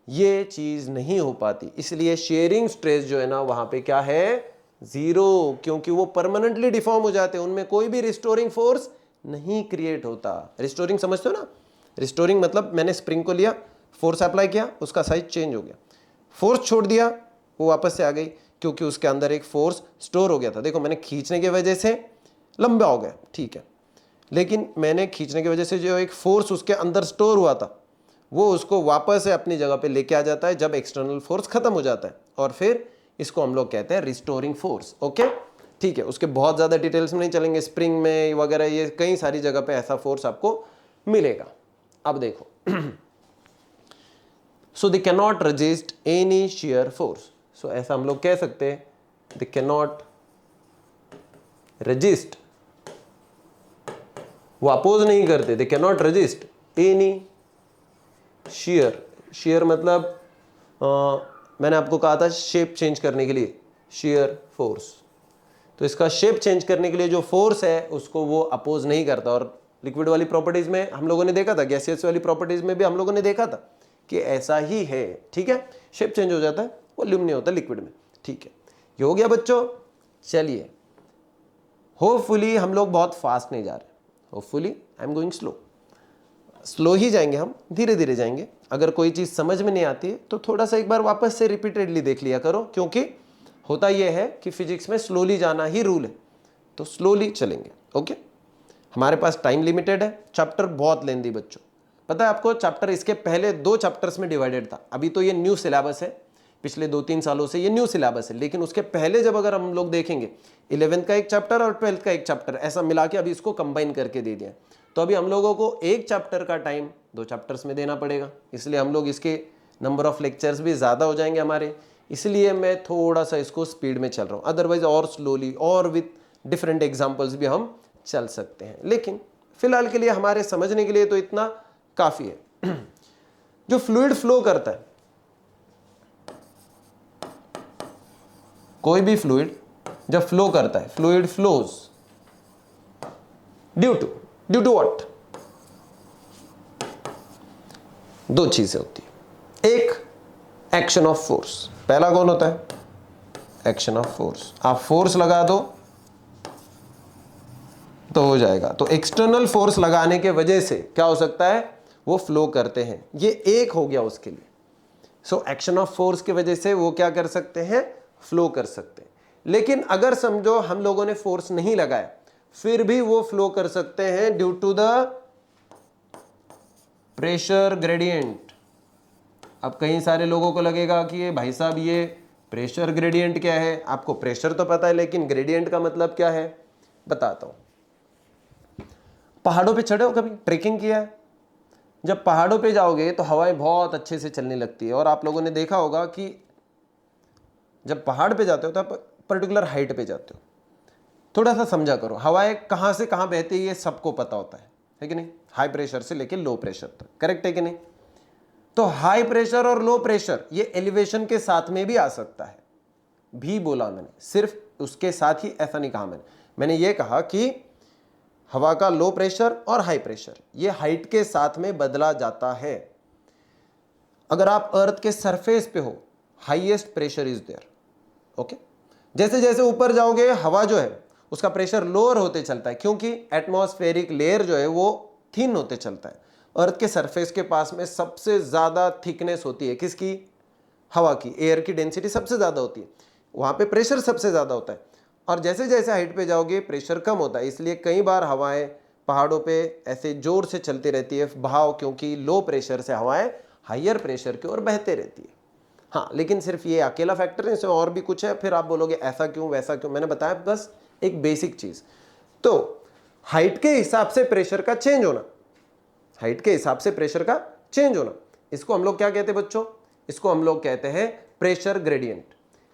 ये चीज नहीं हो पाती। इसलिए शेयरिंग स्ट्रेस जो है ना वहां पे क्या है, 0, क्योंकि वो परमानेंटली डिफॉर्म हो जाते हैं, उनमें कोई भी रिस्टोरिंग फोर्स नहीं क्रिएट होता। रिस्टोरिंग समझते हो ना? रिस्टोरिंग मतलब मैंने स्प्रिंग को लिया, फोर्स अप्लाई किया, उसका साइज चेंज हो गया, फोर्स छोड़ दिया, वो वापस से आ गई, क्योंकि उसके अंदर एक फोर्स स्टोर हो गया था। देखो मैंने खींचने की वजह से लंबा हो गया, ठीक है, लेकिन मैंने खींचने की वजह से जो एक फोर्स उसके अंदर स्टोर हुआ था वो उसको वापस से अपनी जगह पे लेके आ जाता है जब एक्सटर्नल फोर्स खत्म हो जाता है, और फिर इसको हम लोग कहते हैं रिस्टोरिंग फोर्स। ओके, ठीक है, उसके बहुत ज्यादा डिटेल्स में नहीं चलेंगे, स्प्रिंग में वगैरह ये कई सारी जगह पे ऐसा फोर्स आपको मिलेगा। अब देखो so they can not resist any shear force, so ऐसा हम लोग कह सकते हैं, दे कैन नॉट रेजिस्ट, वो अपोज नहीं करते, they can not resist any shear. Shear मतलब मैंने आपको कहा था शेप चेंज करने के लिए शियर फोर्स, तो इसका शेप चेंज करने के लिए जो फोर्स है उसको वो अपोज नहीं करता। और लिक्विड वाली प्रॉपर्टीज में हम लोगों ने देखा था, गैसियस वाली प्रॉपर्टीज में भी हम लोगों ने देखा था कि ऐसा ही है, ठीक है, शेप चेंज हो जाता है, वॉल्यूम नहीं होता लिक्विड में, ठीक है। ये हो गया बच्चों। चलिए, होपफुली हम लोग बहुत फास्ट नहीं जा रहे, hopefully I am going slow ही जाएंगे, हम धीरे धीरे जाएंगे। अगर कोई चीज समझ में नहीं आती है तो थोड़ा सा एक बार वापस से रिपीटेडली देख लिया करो, क्योंकि होता यह है कि फिजिक्स में स्लोली जाना ही रूल है, तो स्लोली चलेंगे। ओके, हमारे पास टाइम लिमिटेड है, चैप्टर बहुत लेंदी बच्चों, पता है आपको, चैप्टर इसके पहले 2 चैप्टर्स में डिवाइडेड था, अभी तो ये न्यू सिलेबस है, पिछले 2-3 सालों से ये न्यू सिलेबस है, लेकिन उसके पहले जब अगर हम लोग देखेंगे 11th का एक चैप्टर और 12th का एक चैप्टर ऐसा मिला के अभी इसको कंबाइन करके दे दिया, तो अभी हम लोगों को एक चैप्टर का टाइम 2 चैप्टर्स में देना पड़ेगा, इसलिए हम लोग इसके नंबर ऑफ लेक्चर्स भी ज़्यादा हो जाएंगे हमारे, इसलिए मैं थोड़ा सा इसको स्पीड में चल रहा हूँ, अदरवाइज और स्लोली और विथ डिफरेंट एग्जाम्पल्स भी हम चल सकते हैं, लेकिन फिलहाल के लिए हमारे समझने के लिए तो इतना काफी है। जो फ्लूइड फ्लो करता है, कोई भी फ्लूइड जब फ्लो करता है, fluid flows due to what? दो चीजें होती है, एक एक्शन ऑफ फोर्स। पहला कौन होता है? Action of force. आप फोर्स लगा दो तो हो जाएगा। तो एक्सटर्नल फोर्स लगाने के वजह से क्या हो सकता है? वो फ्लो करते हैं। ये एक हो गया उसके लिए। सो एक्शन ऑफ फोर्स की वजह से वो क्या कर सकते हैं? फ्लो कर सकते हैं। लेकिन अगर समझो हम लोगों ने फोर्स नहीं लगाया, फिर भी वो फ्लो कर सकते हैं due to the pressure gradient. अब कई सारे लोगों को लगेगा कि ये भाई साहब ये प्रेशर ग्रेडियंट क्या है? आपको प्रेशर तो पता है, लेकिन ग्रेडियंट का मतलब क्या है बताता हूं। पहाड़ों पे चढ़े हो कभी? ट्रेकिंग किया है? जब पहाड़ों पे जाओगे तो हवाएं बहुत अच्छे से चलने लगती है, और आप लोगों ने देखा होगा कि जब पहाड़ पे जाते हो तो आप पर्टिकुलर हाइट पे जाते हो। थोड़ा सा समझा करो, हवाएं कहां से कहां बहती है ये सबको पता होता है कि नहीं? हाई प्रेशर से लेकर लो प्रेशर तक, करेक्ट है कि नहीं? तो हाई प्रेशर और लो प्रेशर ये एलिवेशन के साथ में भी आ सकता है, भी बोला मैंने, सिर्फ उसके साथ ही ऐसा नहीं कहा मैंने ये कहा कि हवा का लो प्रेशर और हाई प्रेशर ये हाइट के साथ में बदला जाता है। अगर आप अर्थ के सरफेस पे हो, highest pressure is there, okay. जैसे जैसे ऊपर जाओगे हवा जो है उसका प्रेशर लोअर होते चलता है, क्योंकि एटमॉस्फेरिक लेयर जो है वो थिन होते चलता है। अर्थ के सरफेस के पास में सबसे ज्यादा थिकनेस होती है किसकी? हवा की। एयर की डेंसिटी सबसे ज्यादा होती है, वहां पे प्रेशर सबसे ज्यादा होता है। और जैसे जैसे हाइट पे जाओगे प्रेशर कम होता है, इसलिए कई बार हवाएं पहाड़ों पे ऐसे जोर से चलती रहती है बहाव, क्योंकि लो प्रेशर से हवाएं हायर प्रेशर की ओर बहते रहती है। हाँ, लेकिन सिर्फ ये अकेला फैक्टर है, इसमें और भी कुछ है। फिर आप बोलोगे ऐसा क्यों वैसा क्यों, मैंने बताया बस एक बेसिक चीज। तो हाइट के हिसाब से प्रेशर का चेंज होना, हाइट के हिसाब से प्रेशर का चेंज होना, इसको हम लोग क्या कहते हैं बच्चों? इसको हम लोग कहते हैं pressure gradient.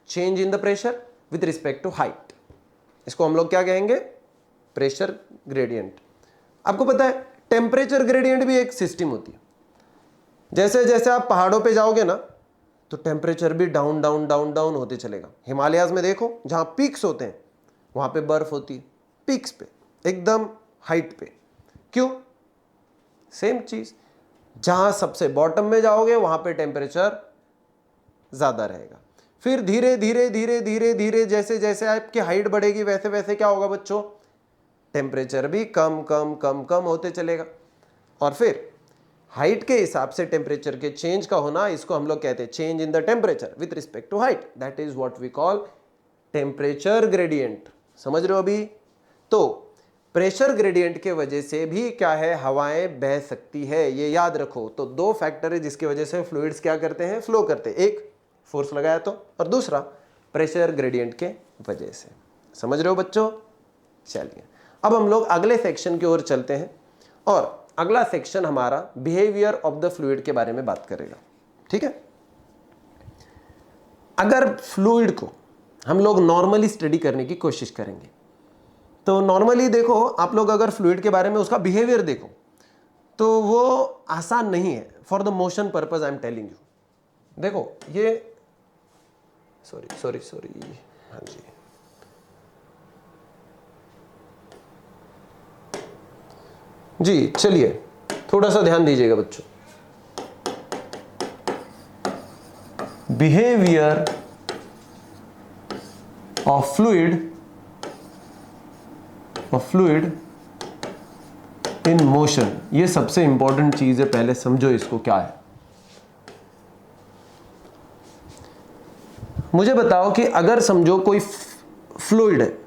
Change in the pressure with respect to height, इसको हम लोग क्या कहेंगे? Pressure gradient. आपको पता है टेम्परेचर ग्रेडियंट भी एक सिस्टम होती है। जैसे जैसे आप पहाड़ों पे जाओगे ना तो टेम्परेचर भी डाउन डाउन डाउन डाउन होते चलेगा। हिमालयाज में देखो, जहां पीक्स होते हैं वहां पे बर्फ होती है, पीक्स पे एकदम हाइट पे। क्यों? सेम चीज, जहां सबसे बॉटम में जाओगे वहां पे टेम्परेचर ज्यादा रहेगा। फिर धीरे धीरे धीरे धीरे धीरे जैसे जैसे आपकी हाइट बढ़ेगी वैसे वैसे क्या होगा बच्चों? टेम्परेचर भी कम कम कम कम होते चलेगा। और फिर हाइट के हिसाब से टेम्परेचर के चेंज का होना, इसको हम लोग कहते हैं change in the temperature with respect to height. That is what we call temperature gradient. समझ रहे हो अभी? तो प्रेशर ग्रेडियंट के वजह से भी क्या है? हवाएं बह सकती है, ये याद रखो। तो दो फैक्टर है जिसकी वजह से फ्लूइड्स क्या करते हैं? फ्लो करते हैं। एक फोर्स लगाया तो, और दूसरा प्रेशर ग्रेडियंट के वजह से। समझ रहे हो बच्चों? चलिए अब हम लोग अगले सेक्शन की ओर चलते हैं, और अगला सेक्शन हमारा बिहेवियर ऑफ द फ्लूइड के बारे में बात करेगा। ठीक है? अगर फ्लूइड को हम लोग नॉर्मली स्टडी करने की कोशिश करेंगे तो नॉर्मली देखो, आप लोग अगर फ्लूइड के बारे में उसका बिहेवियर देखो तो वो आसान नहीं है। For the motion purpose I am telling you. देखो ये सॉरी हाँ जी, जी चलिए थोड़ा सा ध्यान दीजिएगा बच्चों। Behaviour of fluid in motion, ये सबसे इंपॉर्टेंट चीज है, पहले समझो इसको क्या है। मुझे बताओ कि अगर समझो कोई फ्लूइड है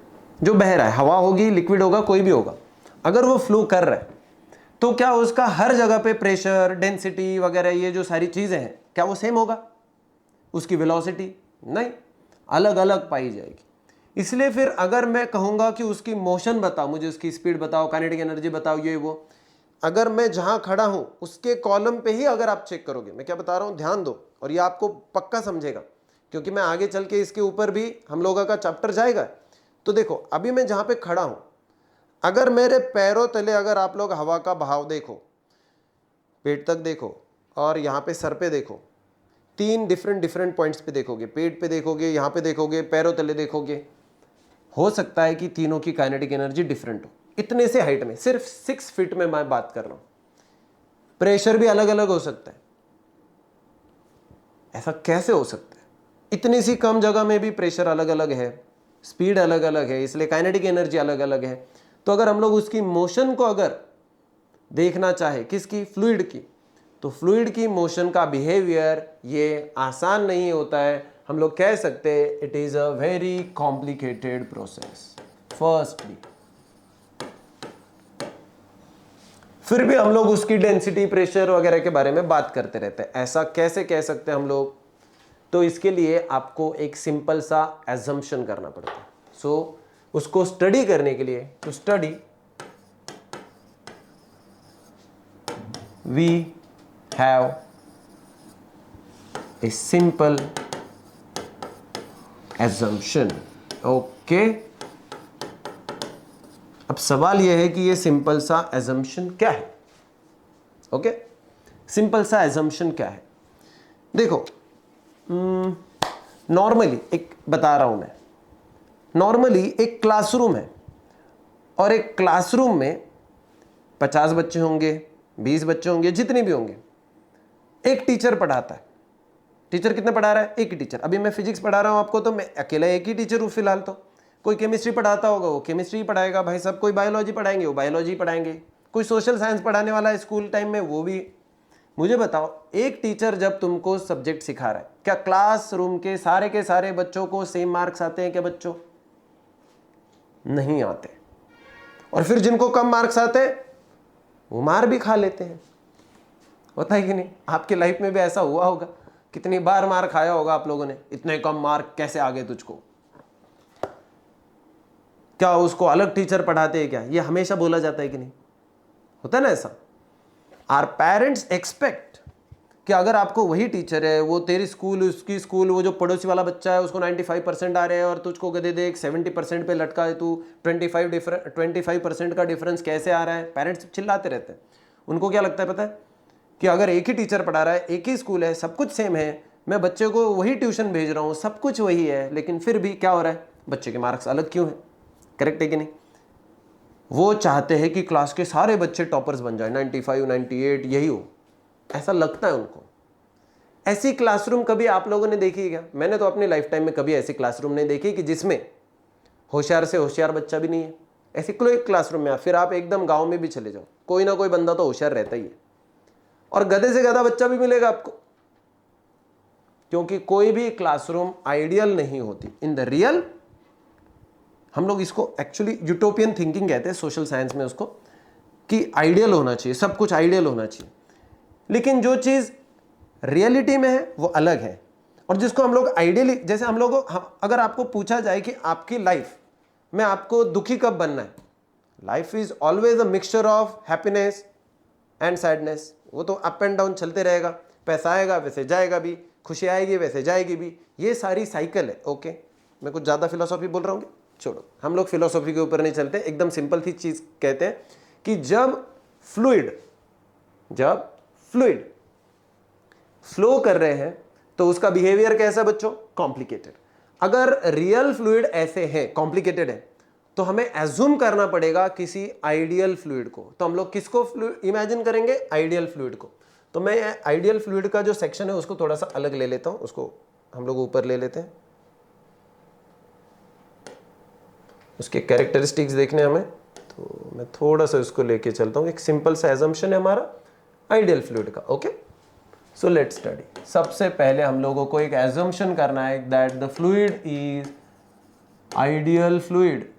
जो बह रहा है, हवा होगी, लिक्विड होगा, कोई भी होगा, अगर वो फ्लो कर रहा है तो क्या उसका हर जगह पे प्रेशर, डेंसिटी वगैरह ये जो सारी चीजें हैं, क्या वो सेम होगा? उसकी वेलोसिटी नहीं, अलग अलग पाई जाएगी। इसलिए फिर अगर मैं कहूंगा कि उसकी मोशन बताओ, मुझे उसकी स्पीड बताओ, काइनेटिक एनर्जी बताओ, ये वो, अगर मैं जहां खड़ा हूं उसके कॉलम पे ही अगर आप चेक करोगे, मैं क्या बता रहा हूं ध्यान दो, और ये आपको पक्का समझेगा क्योंकि मैं आगे चल के इसके ऊपर भी हम लोगों का चैप्टर जाएगा। तो देखो अभी मैं जहां पे खड़ा हूं, अगर मेरे पैरों तले अगर आप लोग हवा का बहाव देखो, पेट तक देखो और यहाँ पे सर पे देखो, 3 डिफरेंट पॉइंट्स पे देखोगे, पेट पे देखोगे, यहाँ पे देखोगे, पैरों तले देखोगे, हो सकता है कि तीनों की काइनेटिक एनर्जी डिफरेंट हो। इतने से हाइट में, सिर्फ 6 फीट में मैं बात कर रहा हूं। प्रेशर भी अलग अलग हो सकता है। ऐसा कैसे हो सकता है? इतनी सी कम जगह में भी प्रेशर अलग अलग है, स्पीड अलग अलग है, इसलिए काइनेटिक एनर्जी अलग अलग है। तो अगर हम लोग उसकी मोशन को अगर देखना चाहे, किसकी? फ्लूइड की, तो फ्लूइड की मोशन का बिहेवियर ये आसान नहीं होता है। हम लोग कह सकते हैं it is a very complicated process. Firstly, फिर भी हम लोग उसकी डेंसिटी, प्रेशर वगैरह के बारे में बात करते रहते हैं। ऐसा कैसे कह सकते हैं हम लोग? तो इसके लिए आपको एक सिंपल सा एजम्पशन करना पड़ता है। सो उसको स्टडी करने के लिए, to study we have a simple assumption. Okay, अब सवाल यह है कि ये सिंपल सा एजम्पशन क्या है? ओके, सिंपल सा एजम्पशन क्या है? देखो, नॉर्मली एक बता रहा हूं मैं, नॉर्मली एक क्लासरूम है और एक क्लासरूम में 50 बच्चे होंगे, 20 बच्चे होंगे, जितने भी होंगे। एक टीचर पढ़ाता है। टीचर कितने पढ़ा रहा है? एक ही टीचर। अभी मैं फिजिक्स पढ़ा रहा हूं आपको, तो मैं अकेला एक ही टीचर हूं फिलहाल। तो कोई केमिस्ट्री पढ़ाता होगा, वो केमिस्ट्री पढ़ाएगा भाई साहब। कोई बायोलॉजी पढ़ाएंगे, वो बायोलॉजी पढ़ाएंगे। कोई सोशल साइंस पढ़ाने वाला है स्कूल टाइम में, वो भी। मुझे बताओ, एक टीचर जब तुमको सब्जेक्ट सिखा रहा है, क्या क्लासरूम के सारे बच्चों को सेम मार्क्स आते हैं क्या बच्चों? नहीं आते। और फिर जिनको कम मार्क्स आते हैं वो मार भी खा लेते हैं। होता है कि नहीं? आपके लाइफ में भी ऐसा हुआ होगा। कितनी बार मार खाया होगा आप लोगों ने, इतने कम मार्क कैसे आ गए तुझको? क्या उसको अलग टीचर पढ़ाते हैं क्या? ये हमेशा बोला जाता है कि नहीं? होता है ना ऐसा। आवर पेरेंट्स एक्सपेक्ट कि अगर आपको वही टीचर है, वो तेरी स्कूल, उसकी स्कूल, वो जो पड़ोसी वाला बच्चा है उसको 95% आ रहे हैं और तुझको गधे देख 70% पे लटका है, तू 25% का डिफरेंस कैसे आ रहा है? पेरेंट्स चिल्लाते रहते हैं। उनको क्या लगता है पता है? कि अगर एक ही टीचर पढ़ा रहा है, एक ही स्कूल है, सब कुछ सेम है, मैं बच्चे को वही ट्यूशन भेज रहा हूँ, सब कुछ वही है, लेकिन फिर भी क्या हो रहा है? बच्चे के मार्क्स अलग क्यों है? करेक्ट है कि नहीं? वो चाहते हैं कि क्लास के सारे बच्चे टॉपर्स बन जाए, 95, 98 यही हो, ऐसा लगता है उनको। ऐसी क्लासरूम कभी आप लोगों ने देखी है क्या? मैंने तो अपनी लाइफ टाइम में कभी ऐसी क्लासरूम नहीं देखी कि जिसमें होशियार से होशियार बच्चा भी नहीं है। ऐसी कोई क्लासरूम में फिर आप एकदम गांव में भी चले जाओ, कोई ना कोई बंदा तो होशियार रहता ही है, और गधे से गधा बच्चा भी मिलेगा आपको। क्योंकि कोई भी क्लासरूम आइडियल नहीं होती। इन द रियल, हम लोग इसको एक्चुअली यूटोपियन थिंकिंग कहते हैं सोशल साइंस में उसको, कि आइडियल होना चाहिए, सब कुछ आइडियल होना चाहिए। लेकिन जो चीज रियलिटी में है वो अलग है। और जिसको हम लोग आइडियली, जैसे हम लोग, अगर आपको पूछा जाए कि आपकी लाइफ में आपको दुखी कब बनना है, life is always a mixture of happiness and sadness. वो तो अप एंड डाउन चलते रहेगा। पैसा आएगा वैसे जाएगा भी, खुशी आएगी वैसे जाएगी भी, ये सारी साइकिल है। ओके, मैं कुछ ज़्यादा फिलोसॉफी बोल रहा हूँ, छोड़ो, हम लोग फिलोसॉफी के ऊपर नहीं चलते, एकदम सिंपल सी चीज़ कहते हैं कि जब फ्लूइड फ्लो कर रहे हैं तो उसका बिहेवियर कैसा है बच्चों? कॉम्प्लिकेटेड। अगर रियल फ्लूइड ऐसे है, कॉम्प्लिकेटेड है, तो हमें एज्यूम करना पड़ेगा किसी आइडियल फ्लूइड को। तो हम लोग किसको इमेजिन करेंगे? आइडियल फ्लूइड को। तो मैं आइडियल फ्लूइड का जो सेक्शन है उसको थोड़ा सा अलग ले लेता हूं, उसको हम लोग ऊपर ले लेते हैं। उसके कैरेक्टरिस्टिक्स देखने हमें, तो मैं थोड़ा सा उसको लेके चलता हूं। एक सिंपल सा एजम्पशन है हमारा आइडियल फ्लूइड का। Okay, so let's study. सबसे पहले हम लोगों को एक एजम्पशन करना है that the fluid is ideal fluid.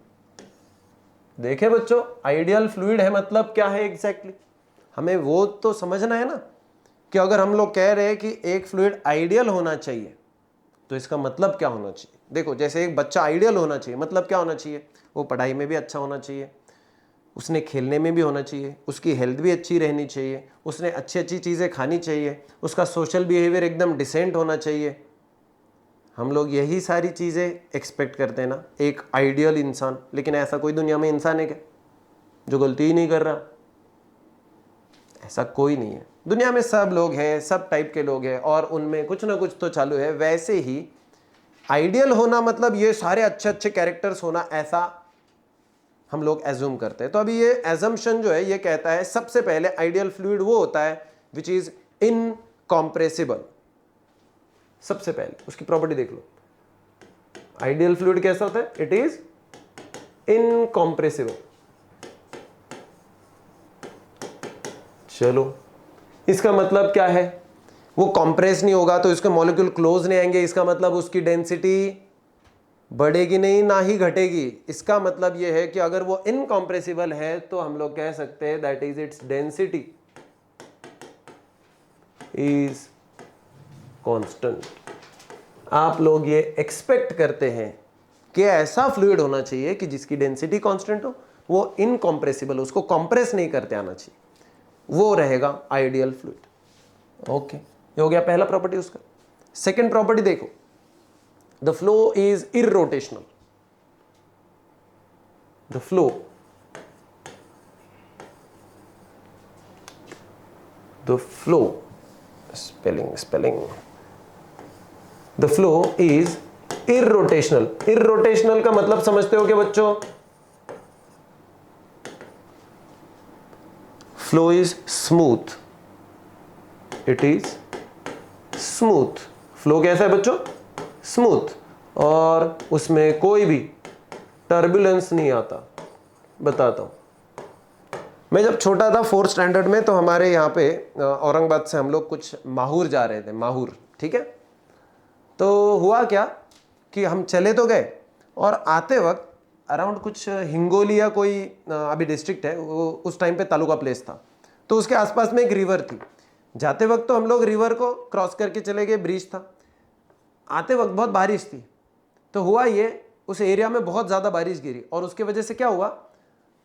देखे बच्चों, आइडियल फ्लूइड है मतलब क्या है एग्जैक्टली? हमें वो तो समझना है ना, कि अगर हम लोग कह रहे हैं कि एक फ्लूइड आइडियल होना चाहिए तो इसका मतलब क्या होना चाहिए? देखो, जैसे एक बच्चा आइडियल होना चाहिए, मतलब क्या होना चाहिए? वो पढ़ाई में भी अच्छा होना चाहिए, उसने खेलने में भी होना चाहिए, उसकी हेल्थ भी अच्छी रहनी चाहिए, उसने अच्छी अच्छी चीज़ें खानी चाहिए, उसका सोशल बिहेवियर एकदम डिसेंट होना चाहिए। हम लोग यही सारी चीज़ें एक्सपेक्ट करते हैं ना एक आइडियल इंसान, लेकिन ऐसा कोई दुनिया में इंसान है क्या जो गलती ही नहीं कर रहा? ऐसा कोई नहीं है। दुनिया में सब लोग हैं, सब टाइप के लोग हैं और उनमें कुछ ना कुछ तो चालू है। वैसे ही आइडियल होना मतलब ये सारे अच्छे अच्छे कैरेक्टर्स होना, ऐसा हम लोग एज्यूम करते हैं। तो अभी ये एजम्पशन जो है ये कहता है सबसे पहले आइडियल फ्लूइड वो होता है विच इज इनकॉम्प्रेसिबल। सबसे पहले उसकी प्रॉपर्टी देख लो। आइडियल फ्लूइड कैसा होता है? It is incompressible. चलो, इसका मतलब क्या है? वो कॉम्प्रेस नहीं होगा तो इसके मॉलिक्यूल क्लोज नहीं आएंगे, इसका मतलब उसकी डेंसिटी बढ़ेगी नहीं ना ही घटेगी। इसका मतलब यह है कि अगर वो इनकॉम्प्रेसिबल है तो हम लोग कह सकते हैं that is its density is constant. आप लोग ये एक्सपेक्ट करते हैं कि ऐसा फ्लूइड होना चाहिए कि जिसकी डेंसिटी कांस्टेंट हो, वो इनकॉम्प्रेसिबल, उसको कंप्रेस नहीं करते आना चाहिए, वो रहेगा आइडियल फ्लूइड। ओके, ये हो गया पहला प्रॉपर्टी उसका। सेकंड प्रॉपर्टी देखो, the flow is irrotational. The flow spelling the flow is irrotational. Irrotational का मतलब समझते हो क्या बच्चों? Flow is smooth. It is smooth. Flow कैसा है बच्चों? स्मूथ, और उसमें कोई भी टर्बुलेंस नहीं आता। बताता हूं, मैं जब छोटा था 4th स्टैंडर्ड में, तो हमारे यहाँ पे औरंगाबाद से हम लोग कुछ माहूर जा रहे थे, माहूर, ठीक है। तो हुआ क्या कि हम चले तो गए और आते वक्त अराउंड कुछ हिंगोली या कोई अभी डिस्ट्रिक्ट है वो, उस टाइम पे तालुका प्लेस था, तो उसके आसपास में एक रिवर थी। जाते वक्त तो हम लोग रिवर को क्रॉस करके चले गए, ब्रिज था। आते वक्त बहुत बारिश थी, तो हुआ ये उस एरिया में बहुत ज़्यादा बारिश गिरी और उसके वजह से क्या हुआ,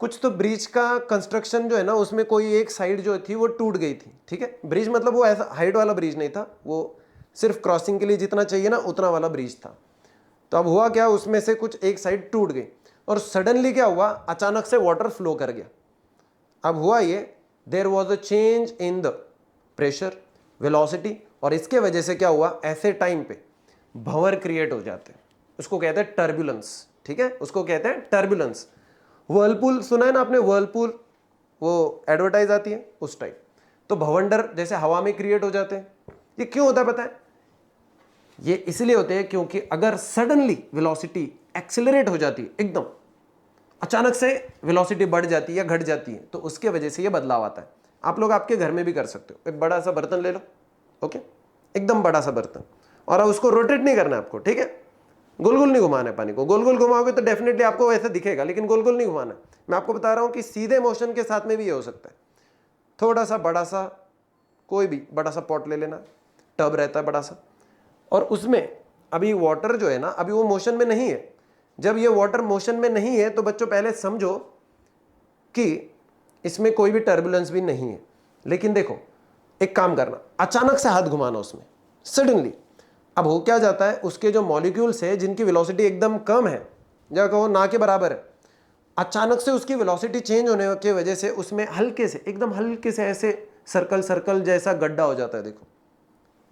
कुछ तो ब्रिज का कंस्ट्रक्शन जो है ना उसमें कोई एक साइड जो थी वो टूट गई थी, ठीक है। ब्रिज मतलब वो ऐसा हाइट वाला ब्रिज नहीं था, वो सिर्फ क्रॉसिंग के लिए जितना चाहिए ना उतना वाला ब्रिज था। तो अब हुआ क्या, उसमें से कुछ एक साइड टूट गई और सडनली क्या हुआ, अचानक से वाटर फ्लो कर गया। अब हुआ ये, there was a change in the pressure, velocity, और इसके वजह से क्या हुआ, ऐसे टाइम पे भंवर क्रिएट हो जाते हैं, उसको कहते हैं टर्बुलेंस, ठीक है, उसको कहते हैं टर्बुलेंस। वर्लपूल सुना है ना आपने, वर्लपूल, वो एडवर्टाइज आती है उस टाइप। तो भवंडर जैसे हवा में क्रिएट हो जाते हैं। ये क्यों होता है पता है? ये इसलिए होते हैं क्योंकि अगर सडनली वेलोसिटी एक्सेलरेट हो जाती है, एकदम अचानक से वेलोसिटी बढ़ जाती है या घट जाती है, तो उसके वजह से ये बदलाव आता है। आप लोग आपके घर में भी कर सकते हो। एक बड़ा सा बर्तन ले लो, ओके, एकदम बड़ा सा बर्तन, और उसको रोटेट नहीं करना है आपको, ठीक है। गोल गोल नहीं घुमाना है पानी को। गोल गोल घुमाओगे तो डेफिनेटली आपको वैसा दिखेगा, लेकिन गोल गोल नहीं घुमाना है। मैं आपको बता रहा हूं कि सीधे मोशन के साथ में भी ये हो सकता है। थोड़ा सा बड़ा सा, कोई भी बड़ा सा पॉट ले लेना, टब रहता है बड़ा सा, और उसमें अभी वाटर जो है ना, अभी वो मोशन में नहीं है। जब ये वाटर मोशन में नहीं है तो बच्चों पहले समझो कि इसमें कोई भी टर्बुलेंस भी नहीं है। लेकिन देखो, एक काम करना, अचानक से हाथ घुमाना उसमें सडनली। अब हो क्या जाता है, उसके जो मॉलिक्यूल्स है जिनकी वेलोसिटी एकदम कम है, या कहो ना के बराबर है, अचानक से उसकी वेलोसिटी चेंज होने की वजह से उसमें हल्के से, एकदम हल्के से ऐसे सर्कल सर्कल जैसा गड्ढा हो जाता है। देखो,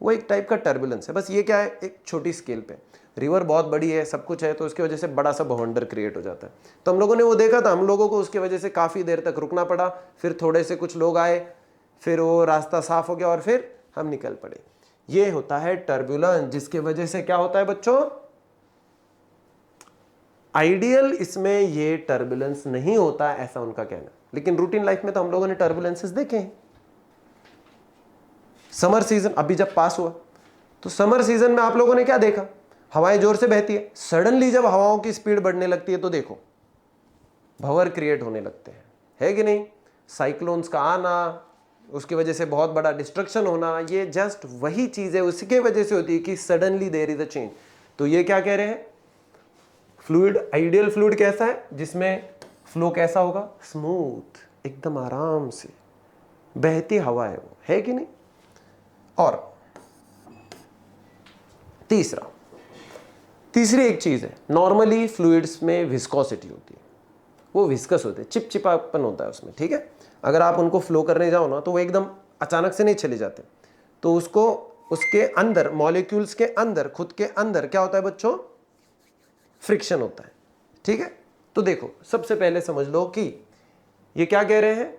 वो एक टाइप का टर्बुलेंस है। बस ये क्या है, एक छोटी स्केल पे। रिवर बहुत बड़ी है, सब कुछ है, तो उसकी वजह से बड़ा सा भवंडर क्रिएट हो जाता है। तो हम लोगों ने वो देखा था, हम लोगों को उसकी वजह से काफ़ी देर तक रुकना पड़ा। फिर थोड़े से कुछ लोग आए, फिर वो रास्ता साफ हो गया और फिर हम निकल पड़े। ये होता है टर्बुलेंस, जिसके वजह से क्या होता है बच्चों, आइडियल इसमें ये टर्बुलेंस नहीं होता, ऐसा उनका कहना। लेकिन रूटीन लाइफ में तो हम लोगों ने टर्बुलेंसेस देखे हैं। समर सीजन अभी जब पास हुआ, तो समर सीजन में आप लोगों ने क्या देखा, हवाएं जोर से बहती है, सडनली जब हवाओं की स्पीड बढ़ने लगती है तो देखो भंवर क्रिएट होने लगते हैं, है कि नहीं। साइक्लोन्स का आना, उसकी वजह से बहुत बड़ा डिस्ट्रक्शन होना, ये जस्ट वही चीज है, उसके वजह से होती है कि suddenly there is a change. तो ये क्या कह रहे हैं, फ्लूइड, आइडियल फ्लूइड कैसा है, जिसमें फ्लो कैसा होगा, स्मूथ, एकदम आराम से बहती हवा है वो, है कि नहीं। और तीसरा, तीसरी एक चीज है, नॉर्मली फ्लूइड्स में विस्कोसिटी होती है, वो विस्कस होते हैं, चिपचिपापन होता है उसमें, ठीक है। अगर आप उनको फ्लो करने जाओ ना तो वो एकदम अचानक से नहीं चले जाते, तो उसको उसके अंदर मॉलिक्यूल्स के अंदर खुद के अंदर क्या होता है बच्चों, फ्रिक्शन होता है, ठीक है। तो देखो सबसे पहले समझ लो कि ये क्या कह रहे हैं,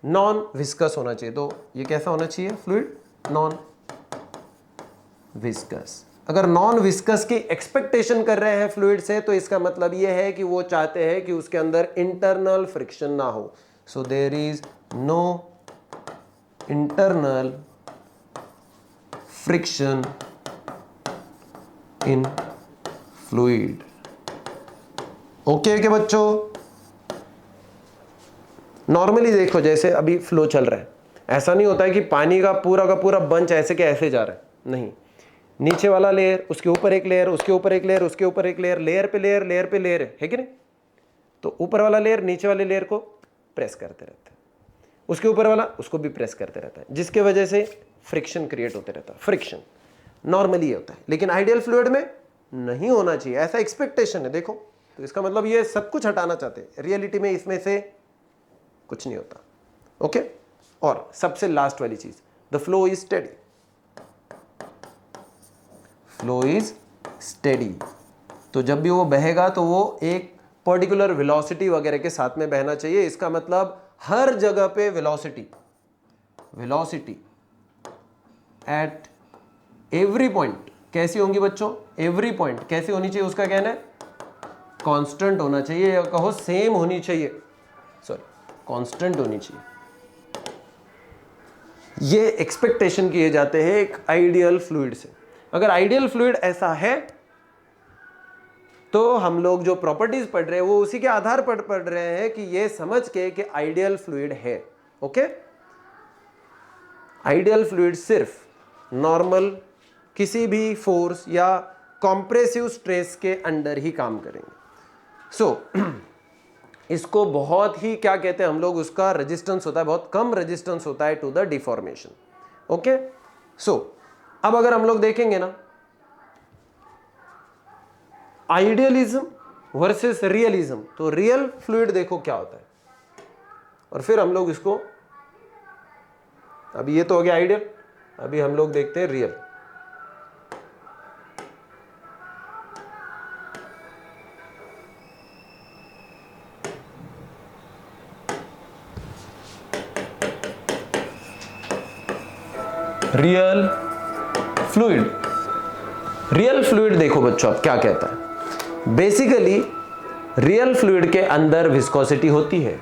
नॉन विस्कस होना चाहिए, तो ये कैसा होना चाहिए फ्लूइड, नॉन विस्कस। अगर नॉन विस्कस की एक्सपेक्टेशन कर रहे हैं फ्लूइड से तो इसका मतलब यह है कि वो चाहते हैं कि उसके अंदर इंटरनल फ्रिक्शन ना हो, so there is no internal friction in fluid. Okay के बच्चों, नॉर्मली देखो जैसे अभी फ्लो चल रहा है, ऐसा नहीं होता है कि पानी का पूरा बंच ऐसे के ऐसे जा रहा है, नहीं, नीचे वाला लेयर, उसके ऊपर एक लेयर, उसके ऊपर एक लेयर, उसके ऊपर एक लेयर, लेयर पे लेयर, लेयर पे लेयर है कि नहीं। तो ऊपर वाला लेयर नीचे वाले लेयर को प्रेस करते रहता है, उसके ऊपर वाला उसको भी प्रेस करते रहता है, जिसके वजह से फ्रिक्शन क्रिएट होते रहता है। फ्रिक्शन नॉर्मली ये होता है, लेकिन आइडियल फ्लूइड में नहीं होना चाहिए, ऐसा एक्सपेक्टेशन है। देखो तो इसका मतलब ये सब कुछ हटाना चाहते हैं, रियलिटी में इसमें से कुछ नहीं होता। ओके, और सबसे लास्ट वाली चीज, the flow is steady. Flow is steady, तो जब भी वो बहेगा तो वो एक पर्टिकुलर वेलोसिटी वगैरह के साथ में बहना चाहिए। इसका मतलब हर जगह पे वेलोसिटी एट एवरी पॉइंट कैसी होंगी बच्चों, एवरी पॉइंट कैसी होनी चाहिए, उसका कहना है कांस्टेंट होना चाहिए, या कहो सेम होनी चाहिए, सॉरी कांस्टेंट होनी चाहिए। ये एक्सपेक्टेशन किए जाते हैं एक आइडियल फ्लूइड से। अगर आइडियल फ्लूइड ऐसा है तो हम लोग जो प्रॉपर्टीज पढ़ रहे हैं वो उसी के आधार पर पढ़ रहे हैं कि ये समझ के कि आइडियल फ्लूइड है। ओके, आइडियल फ्लूइड सिर्फ नॉर्मल किसी भी फोर्स या कॉम्प्रेसिव स्ट्रेस के अंडर ही काम करेंगे। सो इसको बहुत ही क्या कहते हैं हम लोग, उसका रेजिस्टेंस होता है, बहुत कम रेजिस्टेंस होता है टू द डिफॉर्मेशन। ओके, सो अब अगर हम लोग देखेंगे ना आइडियलिज्म वर्सेस रियलिज्म, तो रियल फ्लूइड देखो क्या होता है, और फिर हम लोग इसको, अभी ये तो हो गया आइडियल, अभी हम लोग देखते हैं real. Real fluid, real fluid देखो बच्चों अब क्या कहता है। बेसिकली रियल फ्लूइड के अंदर विस्कोसिटी होती है,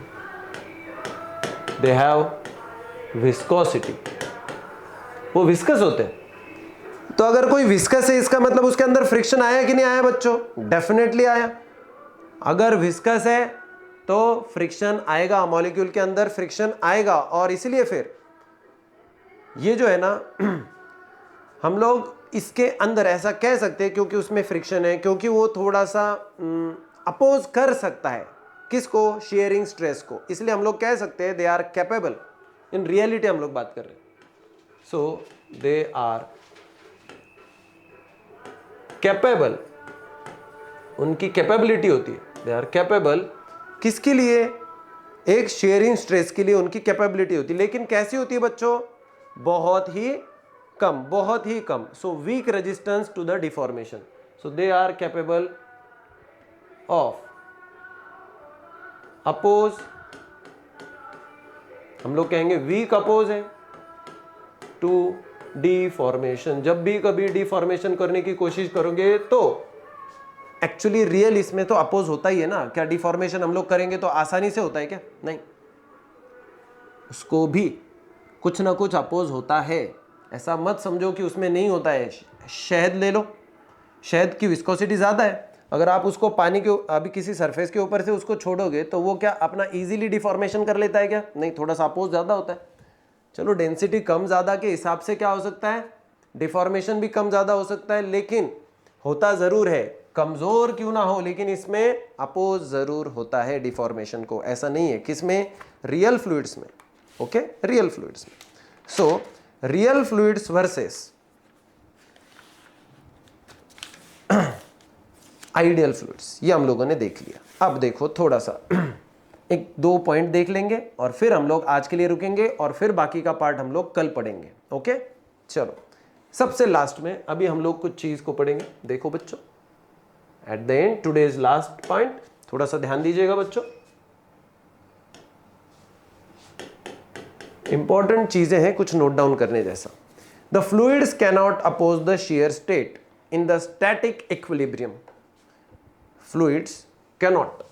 दे हैव विस्कोसिटी, वो विस्कस होते हैं। तो अगर कोई विस्कस है इसका मतलब उसके अंदर फ्रिक्शन आया कि नहीं आया बच्चों, डेफिनेटली आया। अगर विस्कस है तो फ्रिक्शन आएगा, मॉलिक्यूल के अंदर फ्रिक्शन आएगा, और इसलिए फिर ये जो है ना हम लोग इसके अंदर ऐसा कह सकते हैं क्योंकि उसमें फ्रिक्शन है, क्योंकि वो थोड़ा सा अपोज कर सकता है किसको, शेयरिंग स्ट्रेस को, इसलिए हम लोग कह सकते हैं they are capable. In reality हम लोग बात कर रहे हैं, सो दे आर कैपेबल, उनकी कैपेबिलिटी होती है, दे आर कैपेबल किसके लिए, एक शेयरिंग स्ट्रेस के लिए उनकी कैपेबिलिटी होती है। लेकिन कैसी होती है बच्चों, बहुत ही कम, बहुत ही कम। So weak resistance to the deformation, so they are capable of oppose, हम लोग कहेंगे वीक अपोज है टू डिफॉर्मेशन। जब भी कभी डिफॉर्मेशन करने की कोशिश करोगे तो एक्चुअली रियल इसमें तो अपोज होता ही है ना, क्या डिफॉर्मेशन हम लोग करेंगे तो आसानी से होता है क्या, नहीं, उसको भी कुछ ना कुछ अपोज होता है। ऐसा मत समझो कि उसमें नहीं होता है। शहद ले लो, शहद की विस्कोसिटी ज़्यादा है, अगर आप उसको पानी के अभी किसी सरफेस के ऊपर से उसको छोड़ोगे तो वो क्या अपना इजीली डिफॉर्मेशन कर लेता है क्या, नहीं, थोड़ा सा अपोज ज़्यादा होता है। चलो डेंसिटी कम ज़्यादा के हिसाब से क्या हो सकता है, डिफॉर्मेशन भी कम ज़्यादा हो सकता है, लेकिन होता ज़रूर है, कमज़ोर क्यों ना हो लेकिन इसमें अपोज ज़रूर होता है डिफॉर्मेशन को। ऐसा नहीं है किसमें, रियल फ्लूइड्स में। ओके, रियल फ्लूइड्स में। So real fluids versus ideal fluids, ये हम लोगों ने देख लिया। अब देखो थोड़ा सा एक दो पॉइंट देख लेंगे और फिर हम लोग आज के लिए रुकेंगे और फिर बाकी का पार्ट हम लोग कल पढ़ेंगे। ओके, चलो सबसे लास्ट में अभी हम लोग कुछ चीज को पढ़ेंगे। देखो बच्चों, at the end today's last point, थोड़ा सा ध्यान दीजिएगा बच्चों, इंपॉर्टेंट चीजें हैं, कुछ नोट डाउन करने जैसा। The fluids cannot oppose the shear state in the static equilibrium. Fluids cannot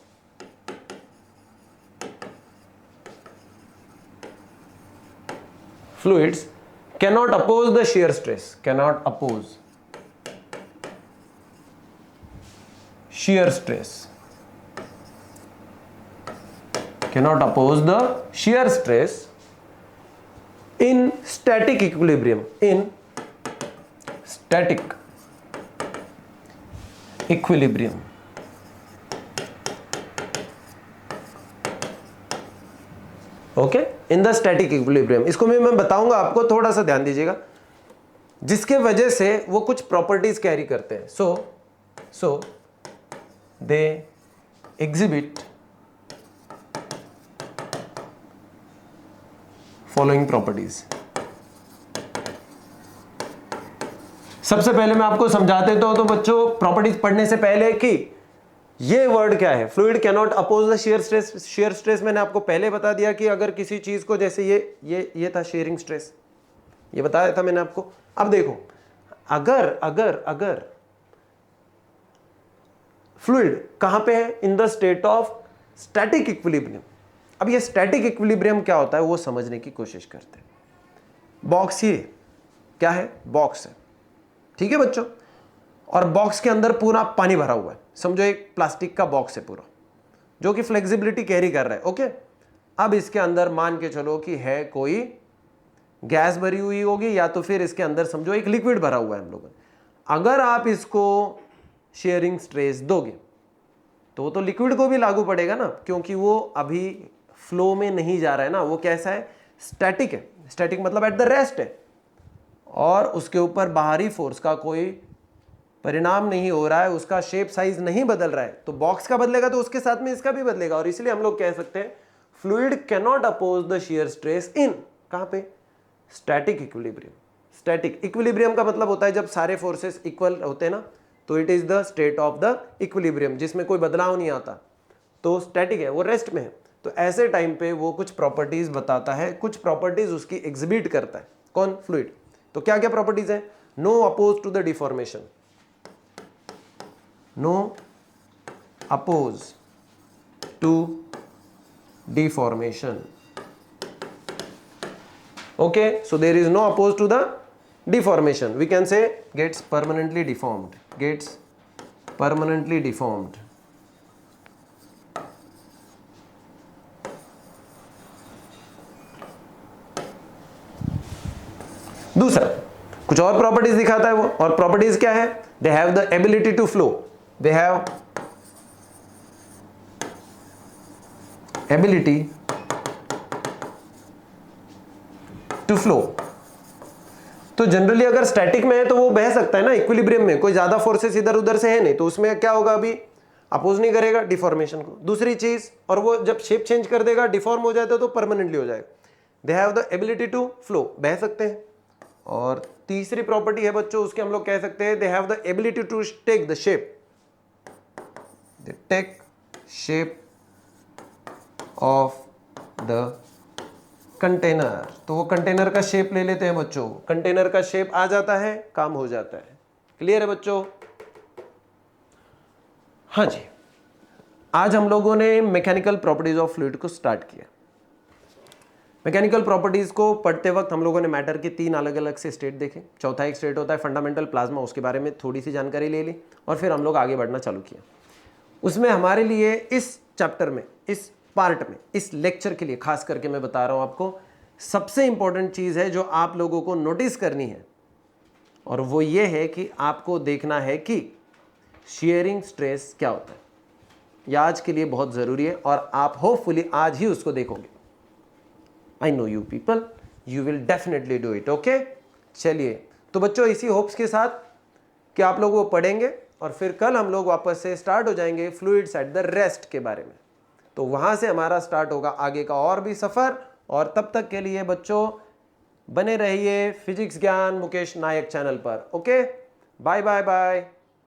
fluids cannot oppose the shear stress, cannot oppose shear stress, cannot oppose the shear stress in static equilibrium, in static equilibrium। Okay, in the static equilibrium. इसको मैं बताऊंगा आपको, थोड़ा सा ध्यान दीजिएगा, जिसके वजह से वो कुछ प्रॉपर्टीज कैरी करते हैं। So they exhibit following properties. सबसे पहले मैं आपको समझाते तो बच्चों प्रॉपर्टीज पढ़ने से पहले कि ये वर्ड क्या है, fluid cannot oppose the shear stress. shear stress मैंने आपको पहले बता दिया कि अगर किसी चीज को, जैसे ये था शेयरिंग स्ट्रेस, ये बताया था मैंने आपको। अब देखो, अगर फ्लूइड कहां पे है, in the state of static equilibrium. अब ये स्टैटिक इक्विलिब्रियम क्या होता है वो समझने की कोशिश करते हैं। बॉक्स ये क्या है, बॉक्स है, ठीक है बच्चों, और बॉक्स के अंदर पूरा पानी भरा हुआ है। समझो एक प्लास्टिक का बॉक्स है पूरा, जो कि फ्लेक्सिबिलिटी कैरी कर रहा है। ओके, अब इसके अंदर मान के चलो कि है कोई गैस भरी हुई होगी, या तो फिर इसके अंदर समझो एक लिक्विड भरा हुआ है हम लोगों ने। अगर आप इसको शेयरिंग स्ट्रेस दोगे तो लिक्विड को भी लागू पड़ेगा ना, क्योंकि वो अभी फ्लो में नहीं जा रहा है ना, वो कैसा है, स्टैटिक है। स्टैटिक मतलब एट द रेस्ट है, और उसके ऊपर बाहरी फोर्स का कोई परिणाम नहीं हो रहा है, उसका शेप साइज नहीं बदल रहा है। तो बॉक्स का बदलेगा तो उसके साथ में इसका भी बदलेगा, और इसलिए हम लोग कह सकते हैं fluid cannot oppose the shear stress in, कहां पे, स्टैटिक इक्विलिब्रियम। स्टैटिक इक्विलिब्रियम का मतलब होता है जब सारे फोर्सेस इक्वल होते हैं ना, तो it is the state of the equilibrium, जिसमें कोई बदलाव नहीं आता, तो स्टैटिक है, वो रेस्ट में है। तो ऐसे टाइम पे वो कुछ प्रॉपर्टीज बताता है, कुछ प्रॉपर्टीज उसकी एग्जिबिट करता है। कौन, फ्लूइड। तो क्या क्या प्रॉपर्टीज है, no oppose to the deformation, no oppose to deformation। okay, so there is no oppose to the deformation, we can say gets permanently deformed, gets permanently deformed। दूसरा कुछ और प्रॉपर्टीज दिखाता है वो, और प्रॉपर्टीज क्या है, they have the ability to flow, they have ability to flow। तो जनरली अगर स्टैटिक में है तो वो बह सकता है ना, इक्विलिब्रियम में कोई ज्यादा फोर्सेस इधर उधर से है नहीं, तो उसमें क्या होगा, अभी अपोज नहीं करेगा डिफॉर्मेशन को। दूसरी चीज, और वो जब शेप चेंज कर देगा, डिफॉर्म हो जाता है तो परमानेंटली हो जाएगा। They have the ability to flow, बह सकते हैं। और तीसरी प्रॉपर्टी है बच्चों, उसके हम लोग कह सकते हैं they have the ability to take the shape, they take shape of the container. तो वो कंटेनर का शेप ले लेते हैं बच्चों, कंटेनर का शेप आ जाता है, काम हो जाता है। क्लियर है बच्चों? हाँ जी, आज हम लोगों ने मैकेनिकल प्रॉपर्टीज ऑफ फ्लूइड को स्टार्ट किया। मैकेनिकल प्रॉपर्टीज को पढ़ते वक्त हम लोगों ने मैटर के 3 अलग अलग से स्टेट देखे। चौथा एक स्टेट होता है फंडामेंटल प्लाज्मा, उसके बारे में थोड़ी सी जानकारी ले ली और फिर हम लोग आगे बढ़ना चालू किया। उसमें हमारे लिए इस चैप्टर में, इस पार्ट में, इस लेक्चर के लिए खास करके मैं बता रहा हूं आपको, सबसे इंपॉर्टेंट चीज है जो आप लोगों को नोटिस करनी है, और वो ये है कि आपको देखना है कि शेयरिंग स्ट्रेस क्या होता है। यह आज के लिए बहुत जरूरी है और आप होपफुली आज ही उसको देखोगे। I know you people, you will definitely do it. Okay, चलिए तो बच्चों इसी होप्स के साथ कि आप लोग वो पढ़ेंगे और फिर कल हम लोग वापस से स्टार्ट हो जाएंगे फ्लूइड्स एट द रेस्ट के बारे में। तो वहां से हमारा स्टार्ट होगा आगे का और भी सफर। और तब तक के लिए बच्चों बने रहिए फिजिक्स ज्ञान मुकेश नायक चैनल पर। Okay, bye bye bye.